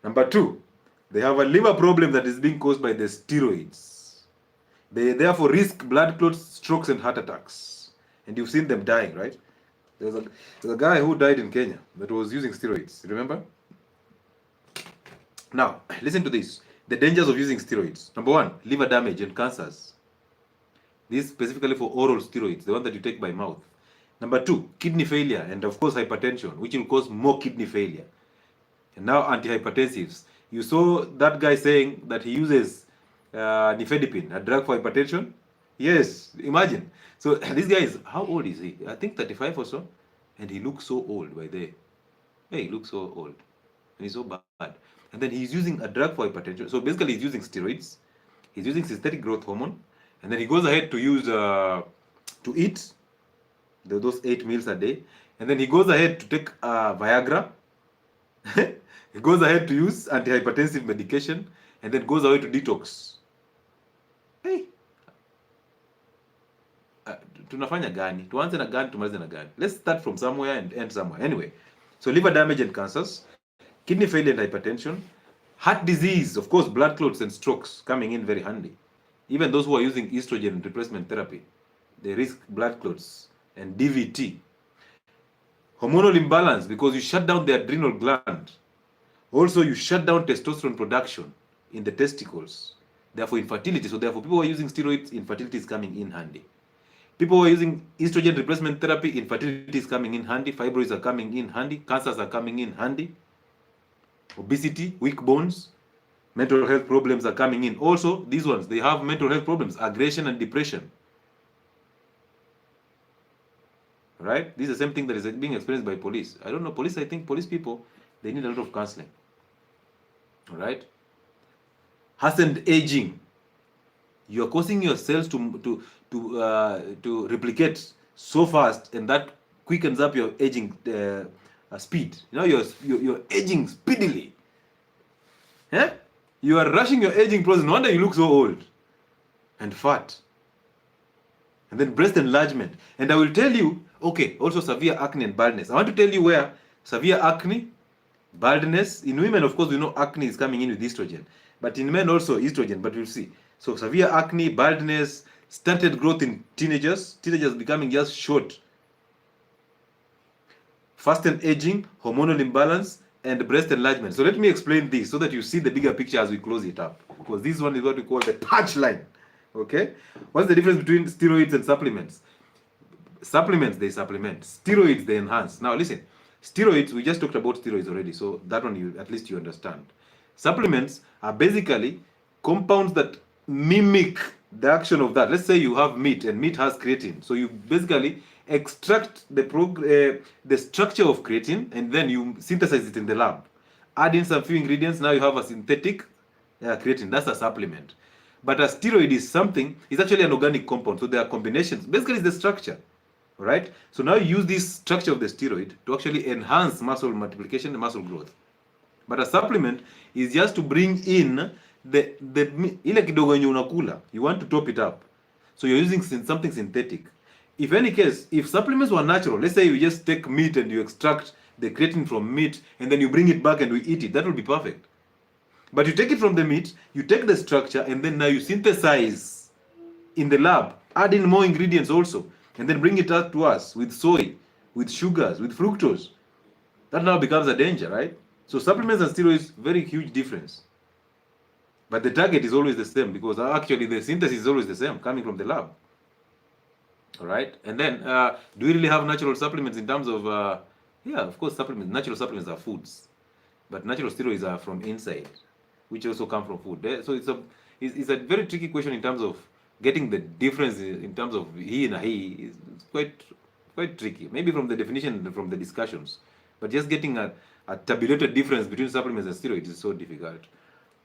Number two, they have a liver problem that is being caused by the steroids. They therefore risk blood clots, strokes, and heart attacks. And you've seen them dying, right? There's a guy who died in Kenya that was using steroids. Remember? Now, listen to this. The dangers of using steroids. Number one, liver damage and cancers. This specifically for oral steroids, the one that you take by mouth. Number two, kidney failure and of course hypertension, which will cause more kidney failure. And now antihypertensives. You saw that guy saying that he uses nifedipine, a drug for hypertension. Yes, imagine. So this guy is, how old is he? I think 35 or so. And he looks so old by there. Hey, he looks so old. And he's so bad. And then he's using a drug for hypertension. So basically he's using steroids. He's using synthetic growth hormone. And then he goes ahead to use, to eat those 8 meals a day. And then he goes ahead to take Viagra. He goes ahead to use antihypertensive medication. And then goes away to detox. Hey. Tunafanya gani? Tuanze na gani, tumalize na gani? Let's start from somewhere and end somewhere. Anyway. So liver damage and cancers. Kidney failure and hypertension. Heart disease. Of course, blood clots and strokes coming in very handy. Even those who are using estrogen replacement therapy, they risk blood clots and DVT. Hormonal imbalance, because you shut down the adrenal gland. Also, you shut down testosterone production in the testicles. Therefore, infertility. So therefore, people who are using steroids, infertility is coming in handy. People who are using estrogen replacement therapy, infertility is coming in handy. Fibroids are coming in handy. Cancers are coming in handy. Obesity, weak bones, mental health problems are coming in. Also, these ones, they have mental health problems, aggression and depression. Right? This is the same thing that is being experienced by police. I don't know, police, I think police people, they need a lot of counseling. All right? Hastened aging. You are causing your cells to replicate so fast, and that quickens up your aging speed. You know, you're aging speedily. Yeah? You are rushing your aging process. No wonder you look so old and fat. And then breast enlargement. And I will tell you, okay, also severe acne and baldness. I want to tell you where severe acne, baldness, in women, of course, we know acne is coming in with estrogen. But in men also estrogen, but we'll see. So severe acne, baldness, stunted growth in teenagers becoming just short. Fastened aging, hormonal imbalance, and breast enlargement. So let me explain this so that you see the bigger picture as we close it up. Because this one is what we call the punchline. Okay? What's the difference between steroids and supplements? Supplements, they supplement. Steroids, they enhance. Now listen, steroids, we just talked about steroids already, so that one you at least you understand. Supplements are basically compounds that mimic the action of that. Let's say you have meat and meat has creatine. So you basically extract the structure of creatine and then you synthesize it in the lab. Add in some few ingredients, now you have a synthetic creatine. That's a supplement. But a steroid is something, it's actually an organic compound. So there are combinations. Basically, it's the structure. Right? So now you use this structure of the steroid to actually enhance muscle multiplication and muscle growth. But a supplement is just to bring in ile kidogo yenye unakula. You want to top it up. So you're using something synthetic. If any case, if supplements were natural, let's say you just take meat and you extract the creatine from meat and then you bring it back and we eat it, that would be perfect. But you take it from the meat, you take the structure and then now you synthesize in the lab, add in more ingredients also, and then bring it out to us with soy, with sugars, with fructose. That now becomes a danger, right? So supplements and steroids, very huge difference. But the target is always the same because actually the synthesis is always the same, coming from the lab. All right? And then, do we really have natural supplements in terms of, yeah, of course, supplements. Natural supplements are foods. But natural steroids are from inside, which also come from food. So it's a very tricky question in terms of getting the difference in terms of he and he is quite tricky. Maybe from the definition and from the discussions, but just getting a tabulated difference between supplements and steroids is so difficult.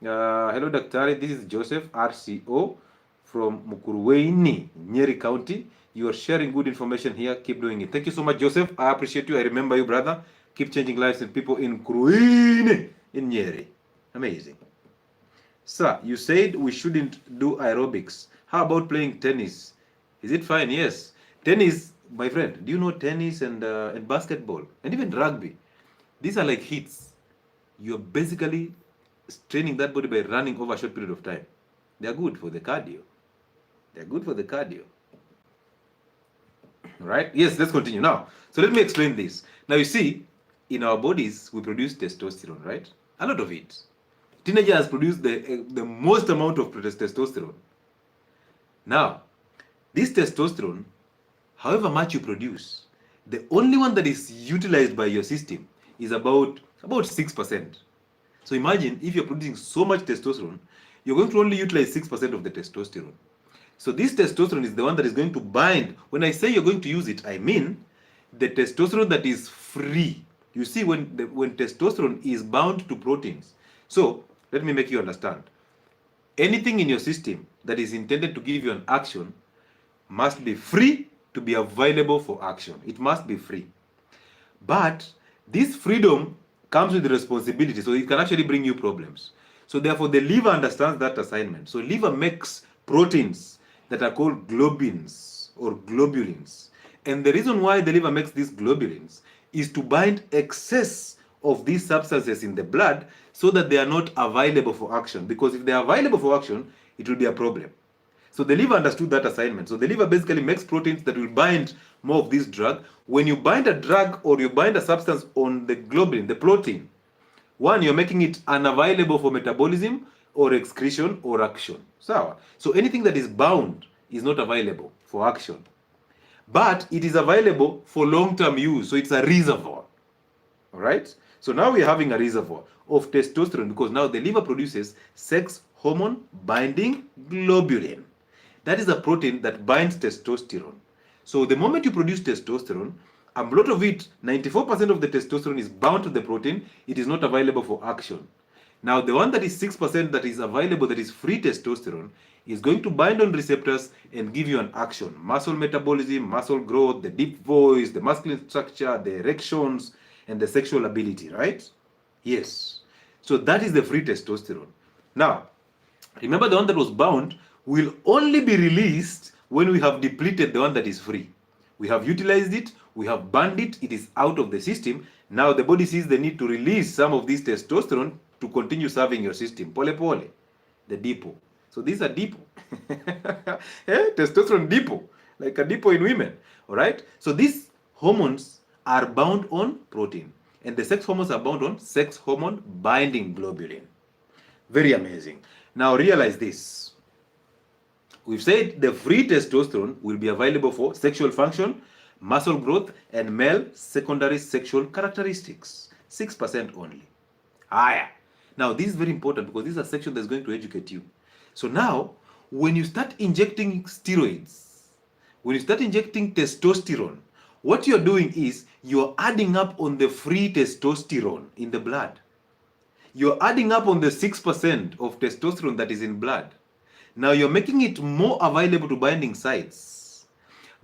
Hello, Dr. This is Joseph RCO from Mukurweini, Nyeri County. You are sharing good information here. Keep doing it. Thank you so much, Joseph. I appreciate you. I remember you, brother. Keep changing lives and people in Mukurweini in Nyeri. Amazing. Sir, you said we shouldn't do aerobics. How about playing tennis? Is it fine? Yes. Tennis, my friend, do you know tennis and basketball and even rugby? These are like hits. You're basically training that body by running over a short period of time. They're good for the cardio. They're good for the cardio. Right? Yes, let's continue now. So let me explain this. Now you see, in our bodies, we produce testosterone, right? A lot of it. Teenagers produce the most amount of testosterone. Now, this testosterone, however much you produce, the only one that is utilized by your system is about 6%. So imagine if you're producing so much testosterone, you're going to only utilize 6% of the testosterone. So this testosterone is the one that is going to bind. When I say you're going to use it, I mean the testosterone that is free. You see, when testosterone is bound to proteins. So let me make you understand. Anything in your system that is intended to give you an action must be free to be available for action. It must be free. But this freedom comes with responsibility, so it can actually bring you problems. So therefore, the liver understands that assignment. So liver makes proteins that are called globins or globulins. And the reason why the liver makes these globulins is to bind excess of these substances in the blood so that they are not available for action. Because if they are available for action, it will be a problem. So the liver understood that assignment. So the liver basically makes proteins that will bind more of this drug. When you bind a drug or you bind a substance on the globulin, the protein, one, you're making it unavailable for metabolism or excretion or action. So anything that is bound is not available for action. But it is available for long-term use. So it's a reservoir. All right? So now we're having a reservoir of testosterone because now the liver produces sex hormone binding globulin. That is a protein that binds testosterone. So the moment you produce testosterone, a lot of it, 94% of the testosterone is bound to the protein. It is not available for action. Now the one that is 6% that is available, that is free testosterone, is going to bind on receptors and give you an action. Muscle metabolism, muscle growth, the deep voice, the masculine structure, the erections, and the sexual ability, right? Yes. So that is the free testosterone. Now, remember the one that was bound will only be released when we have depleted the one that is free. We have utilized it, we have burned it, it is out of the system. Now the body sees the need to release some of this testosterone to continue serving your system. Pole pole, the depot. So these are depot. Testosterone depot, like a depot in women. All right? So these hormones are bound on protein. And the sex hormones are bound on sex hormone binding globulin. Very amazing. Now realize this. We've said the free testosterone will be available for sexual function, muscle growth, and male secondary sexual characteristics. 6% only. Higher. Now, this is very important because this is a section that's going to educate you. So now, when you start injecting steroids, when you start injecting testosterone, what you're doing is you're adding up on the free testosterone in the blood. You're adding up on the 6% of testosterone that is in blood. Now you're making it more available to binding sites.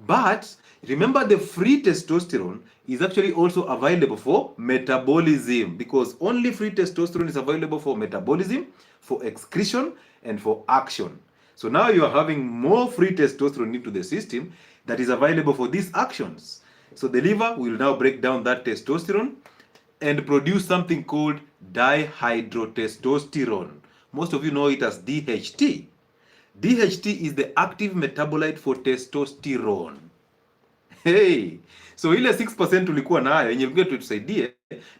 But remember, the free testosterone is actually also available for metabolism, because only free testosterone is available for metabolism, for excretion, and for action. So now you are having more free testosterone into the system that is available for these actions. So the liver will now break down that testosterone and produce something called dihydrotestosterone. Most of you know it as DHT. DHT is the active metabolite for testosterone. Hey, so ile 6% tulikuwa nayo yenye ilikuwa tutusaidie,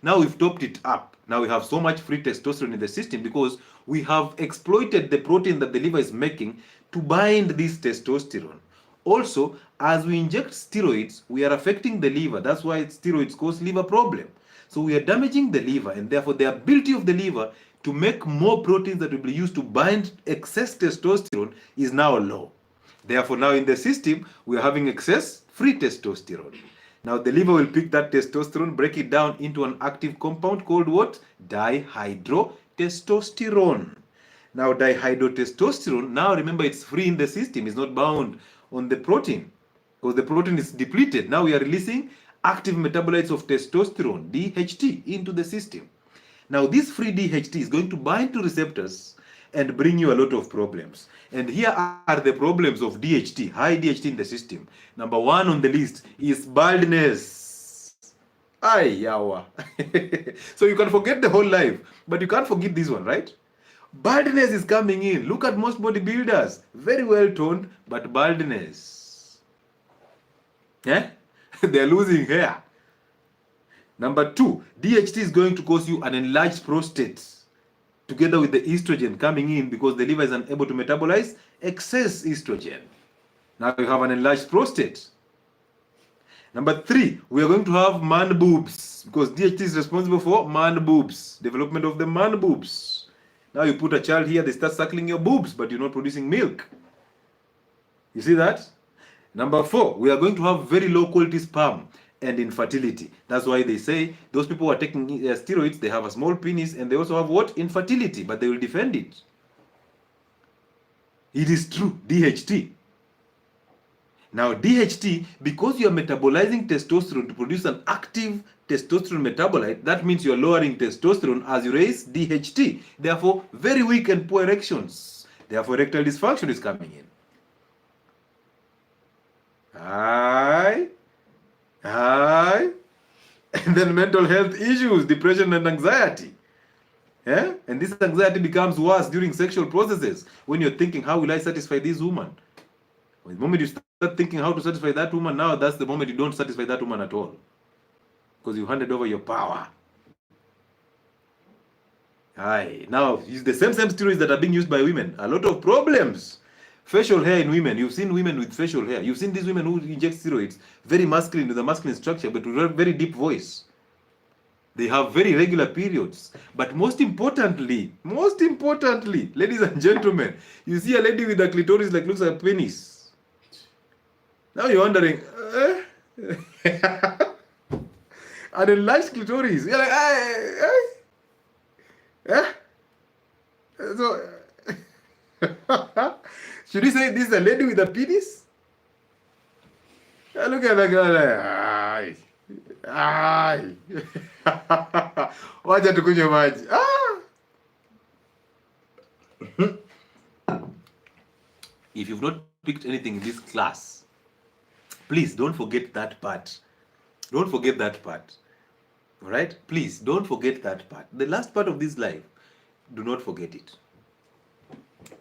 now we've topped it up. Now we have so much free testosterone in the system because we have exploited the protein that the liver is making to bind this testosterone. Also, as we inject steroids, we are affecting the liver. That's why steroids cause liver problem. So we are damaging the liver, and therefore the ability of the liver to make more proteins that will be used to bind excess testosterone is now low. Therefore, now in the system, we are having excess free testosterone. Now the liver will pick that testosterone, break it down into an active compound called what? Dihydrotestosterone. Now dihydrotestosterone, now remember it's free in the system, it's not bound on the protein because the protein is depleted. Now we are releasing active metabolites of testosterone, DHT, into the system. Now this free DHT is going to bind to receptors and bring you a lot of problems. And here are the problems of DHT, high DHT in the system. Number one on the list is baldness. Ay, yawa. So you can forget the whole life, but you can't forget this one, right? Baldness is coming in. Look at most bodybuilders. Very well toned, but baldness. Yeah? They're losing hair. Number two, DHT is going to cause you an enlarged prostate together with the estrogen coming in because the liver is unable to metabolize excess estrogen. Now you have an enlarged prostate. Number three, we are going to have man boobs because DHT is responsible for man boobs, development of the man boobs. Now you put a child here, they start suckling your boobs, but you're not producing milk. You see that? Number four, we are going to have very low quality sperm and infertility. That's why they say those people who are taking steroids, they have a small penis and they also have what? Infertility, but they will defend it. It is true, DHT. Now DHT, because you are metabolizing testosterone to produce an active testosterone metabolite, that means you are lowering testosterone as you raise DHT. Therefore, very weak and poor erections. Therefore, erectile dysfunction is coming in. Aye. And then mental health issues, depression and anxiety. Yeah? And this anxiety becomes worse during sexual processes when you're thinking, how will I satisfy this woman? The moment you start thinking how to satisfy that woman, now that's the moment you don't satisfy that woman at all. Because you handed over your power. Aye. Now, it's the same steroids that are being used by women. A lot of problems. Facial hair in women. You've seen women with facial hair. You've seen these women who inject steroids, very masculine, with a masculine structure, but with a very deep voice. They have very regular periods. But most importantly, ladies and gentlemen, you see a lady with a clitoris like looks like a penis. Now you're wondering, an enlarged clitoris. You're like, So, should we say this is a lady with a penis? Look at the girl like, wacha tukunywe maji. If you've not picked anything in this class, please don't forget that part. Don't forget that part. All right? Please don't forget that part. The last part of this life, do not forget it.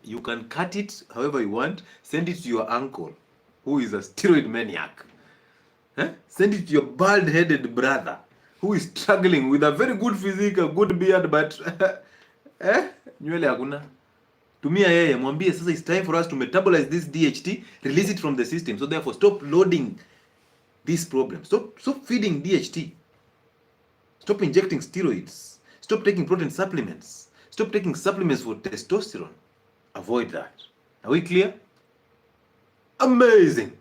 You can cut it however you want. Send it to your uncle, who is a steroid maniac. Send it to your bald-headed brother, who is struggling with a very good physique, a good beard, but nywele hakuna. tumia yeye, mwambie sasa it's time for us to metabolize this DHT, release it from the system. So therefore stop loading this problem. Stop feeding DHT. Stop injecting steroids. Stop taking protein supplements. Stop taking supplements for testosterone. Avoid that. Are we clear? Amazing.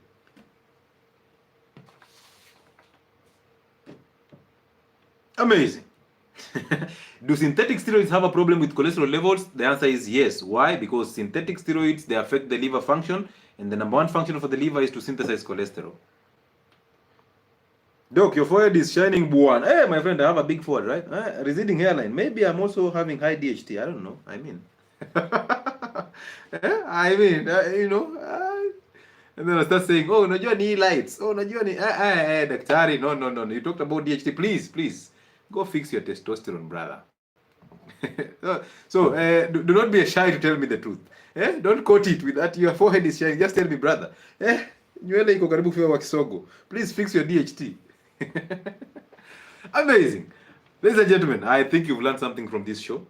Amazing. Do synthetic steroids have a problem with cholesterol levels? The answer is yes. Why? Because synthetic steroids, they affect the liver function, and the number one function for the liver is to synthesize cholesterol. Doc, your forehead is shining, buwan. Hey, my friend, I have a big forehead, right? Receding hairline. Maybe I'm also having high DHT. I don't know. I mean, you know. And then I start saying, oh, unajua ni lights. Oh, unajua ni daktari. No. You talked about DHT. Please. Go fix your testosterone, brother. So, do not be shy to tell me the truth. Don't quote it with that your forehead is shining. Just tell me, brother. Nywele iko karibu kufiwa kisogo. Please fix your DHT. Amazing. Ladies and gentlemen, I think you've learned something from this show.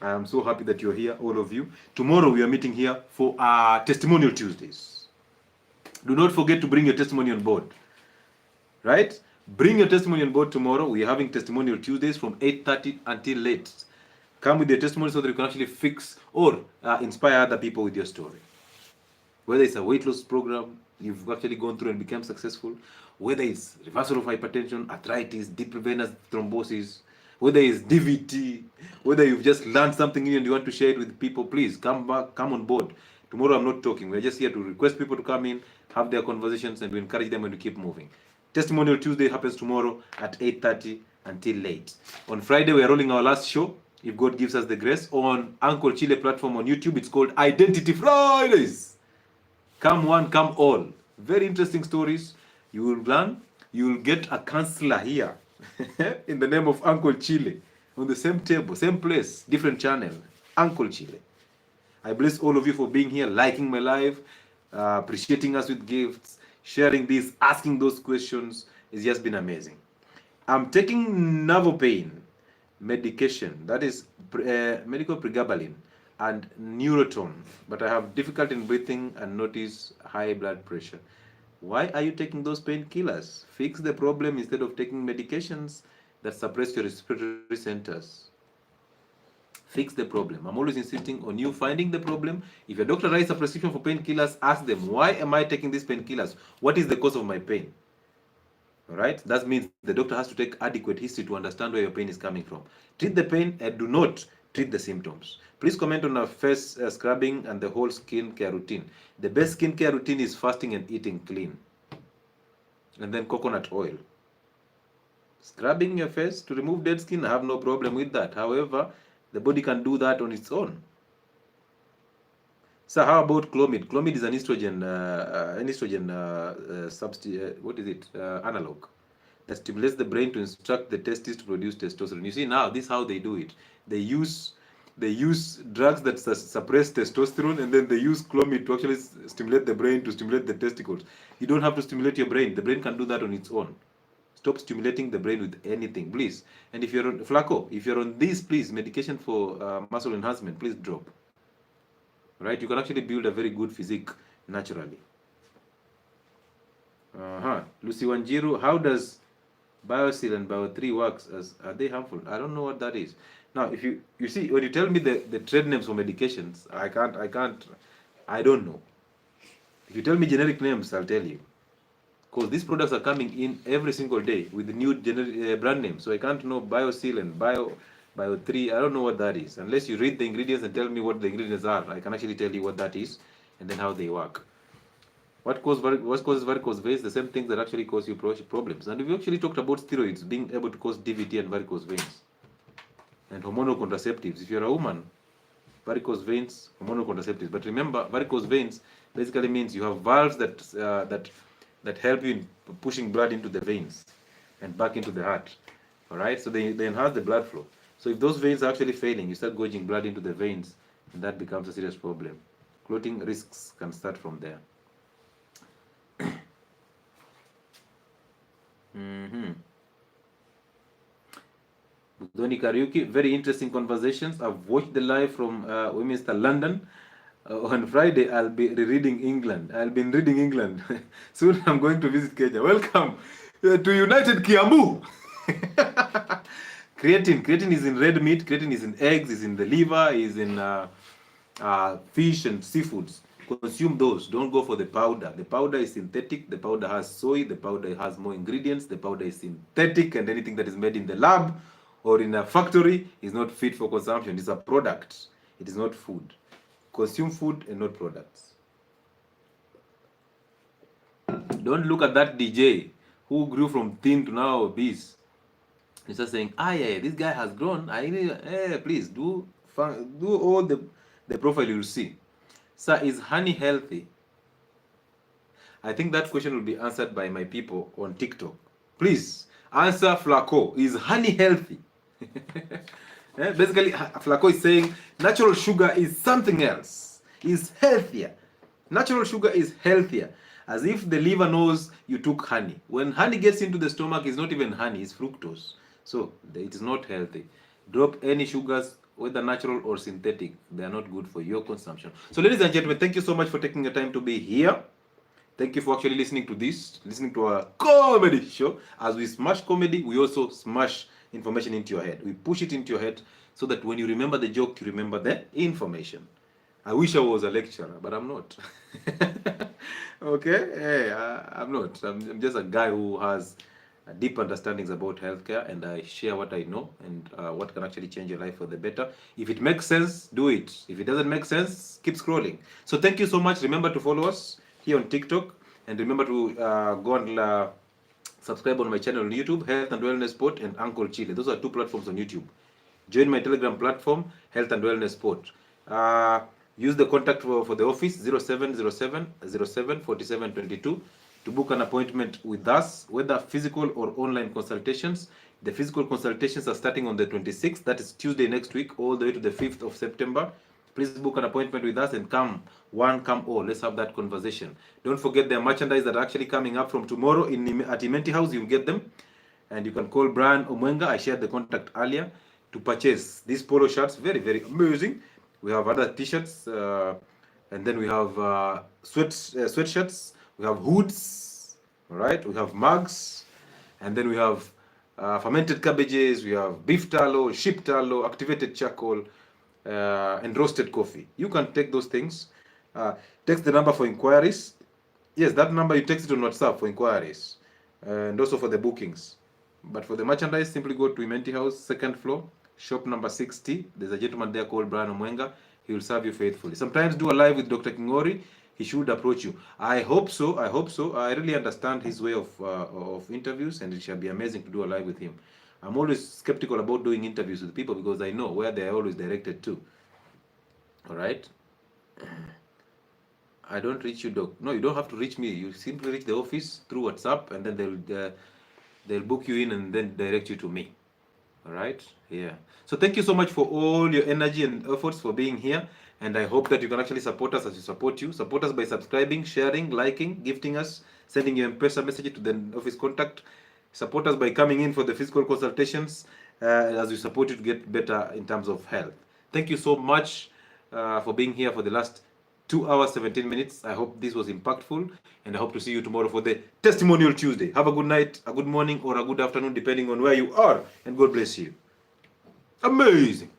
I am so happy that you're here, all of you. Tomorrow we are meeting here for our Testimonial Tuesdays. Do not forget to bring your testimony on board. Right? Bring your testimony on board tomorrow. We are having Testimonial Tuesdays from 8:30 until late. Come with your testimony so that you can actually fix or inspire other people with your story. Whether it's a weight loss program, you've actually gone through and become successful, whether it's reversal of hypertension, arthritis, deep venous thrombosis, whether it's DVT, whether you've just learned something new and you want to share it with people, please come on board. Tomorrow I'm not talking. We're just here to request people to come in, have their conversations, and we encourage them and to keep moving. Testimonial Tuesday happens tomorrow at 8:30 until late. On Friday, we are rolling our last show, if God gives us the grace, on 𝗥𝗶𝗀𝗍 platform on YouTube. It's called Identity Fridays. Come one, come all. Very interesting stories. You will learn. You will get a counselor here in the name of 𝗥𝗶𝗀𝗍 on the same table, same place, different channel. 𝗥𝗶𝗀𝗍. I bless all of you for being here, liking my live, appreciating us with gifts, sharing this, asking those questions. It's just been amazing. I'm taking 𝗕𝗏𝗡𝗋 medication, that is medical pregabalin and Neuroton, but I have difficulty in breathing and notice high blood pressure. Why are you taking those painkillers? Fix the problem instead of taking medications that suppress your respiratory centers. Fix the problem. I'm always insisting on you finding the problem. If your doctor writes a prescription for painkillers, ask them, why am I taking these painkillers? What is the cause of my pain? All right? That means the doctor has to take adequate history to understand where your pain is coming from. Treat the pain and do not treat the symptoms. Please comment on our face scrubbing and the whole skin care routine. The best skin care routine is fasting and eating clean. And then coconut oil. Scrubbing your face to remove dead skin, I have no problem with that. However, the body can do that on its own. So how about clomid? Clomid is an estrogen, analog that stimulates the brain to instruct the testes to produce testosterone. You see, now this is how they do it. They use drugs that suppress testosterone, and then they use clomid to actually stimulate the brain, to stimulate the testicles. You don't have to stimulate your brain. The brain can do that on its own. Stop stimulating the brain with anything, please. And if you're on Flacco, if you're on this, please, medication for muscle enhancement, please drop. Right? You can actually build a very good physique naturally. Lucy Wanjiru, how does 𝗬𝗠 and 𝗬𝗏 works? Are they harmful? I don't know what that is. Now, if you see, when you tell me the trade names for medications, I don't know. If you tell me generic names, I'll tell you. Because these products are coming in every single day with the new generic brand names. So I can't know 𝗬𝗠 and 𝗬𝗏. I don't know what that is. Unless you read the ingredients and tell me what the ingredients are, I can actually tell you what that is and then how they work. What causes varicose veins? The same things that actually cause you problems. And we actually talked about steroids being able to cause DVT and varicose veins. And hormonal contraceptives. If you're a woman, varicose veins, hormonal contraceptives. But remember, varicose veins basically means you have valves that help you in pushing blood into the veins and back into the heart. All right, so they enhance the blood flow. So if those veins are actually failing, you start gauging blood into the veins, and that becomes a serious problem. Clotting risks can start from there. Doni Kariuki, very interesting conversations. I've watched the live from Westminster, London. On Friday, I'll be reading England. I'll be reading England. Soon I'm going to visit Kenya. Welcome to United Kiambu. Creatine is in red meat. Creatine is in eggs. Is in the liver. Is in fish and seafoods. Consume those. Don't go for the powder. The powder is synthetic. The powder has soy. The powder has more ingredients. The powder is synthetic, and anything that is made in the lab or in a factory is not fit for consumption. It's a product. It is not food. Consume food and not products. Don't look at that DJ who grew from thin to now obese. He's just saying, yeah, this guy has grown. Please do all the profile you'll see. Sir, is honey healthy? I think that question will be answered by my people on TikTok. Please answer 𝗬𝗂'𝗿𝗄. Is honey healthy? Basically, 𝗬𝗂'𝗿𝗄 is saying natural sugar is something else. Is healthier. Natural sugar is healthier. As if the liver knows you took honey. When honey gets into the stomach, it's not even honey, it's fructose. So it is not healthy. Drop any sugars, whether natural or synthetic. They are not good for your consumption. So ladies and gentlemen, thank you so much for taking the time to be here. Thank you for actually listening to this, listening to our comedy show. As we smash comedy, we also smash information into your head. We push it into your head so that when you remember the joke, you remember the information. I wish I was a lecturer, but I'm not. Okay? Hey, I'm not. I'm just a guy who has deep understandings about healthcare, and I share what I know and what can actually change your life for the better. If it makes sense, do it. If it doesn't make sense, keep scrolling. So thank you so much. Remember to follow us here on TikTok, and remember to go and subscribe on my channel on YouTube, Health and Wellness Sport and 𝗥𝗶𝗀𝗀. Those are 2 platforms on YouTube. Join my Telegram platform, Health and Wellness Sport. Use the contact for the office, 0707 07 47 22, to book an appointment with us, whether physical or online consultations. The physical consultations are starting on the 26th, that is Tuesday next week, all the way to the 5th of September. Please book an appointment with us and come one, come all. Let's have that conversation. Don't forget the merchandise that are actually coming up from tomorrow at 𝗕𝗏𝗄𝗃. You'll get them. And you can call Brian Omwenga. I shared the contact earlier to purchase these polo shirts. Very, very amazing. We have other t-shirts, and then we have sweatshirts, we have hoods, all right? We have mugs, and then we have fermented cabbages, we have beef tallow, sheep tallow, activated charcoal, and roasted coffee. You can take those things. Text the number for inquiries. Yes, that number, you text it on WhatsApp for inquiries, and also for the bookings. But for the merchandise, simply go to 𝗕𝗏𝗄𝗃, 2nd floor. Shop number 60. There's a gentleman there called Brian Omwenga. He will serve you faithfully. Sometimes do a live with Dr. 𝗕𝗁𝗏𝗃. He should approach you. I hope so. I hope so. I really understand his way of interviews, and it shall be amazing to do a live with him. I'm always skeptical about doing interviews with people because I know where they are always directed to. All right. I don't reach you, Doc. No, you don't have to reach me. You simply reach the office through WhatsApp, and then they'll book you in and then direct you to me. All right. Yeah. So thank you so much for all your energy and efforts for being here, and I hope that you can actually support us as we support you. Support us by subscribing, sharing, liking, gifting us, sending your M-Pesa message to the office contact. Support us by coming in for the physical consultations as we support you to get better in terms of health. Thank you so much for being here for the last 2 hours, 17 minutes. I hope this was impactful, and I hope to see you tomorrow for the Testimonial Tuesday. Have a good night, a good morning, or a good afternoon, depending on where you are, and God bless you. Amazing.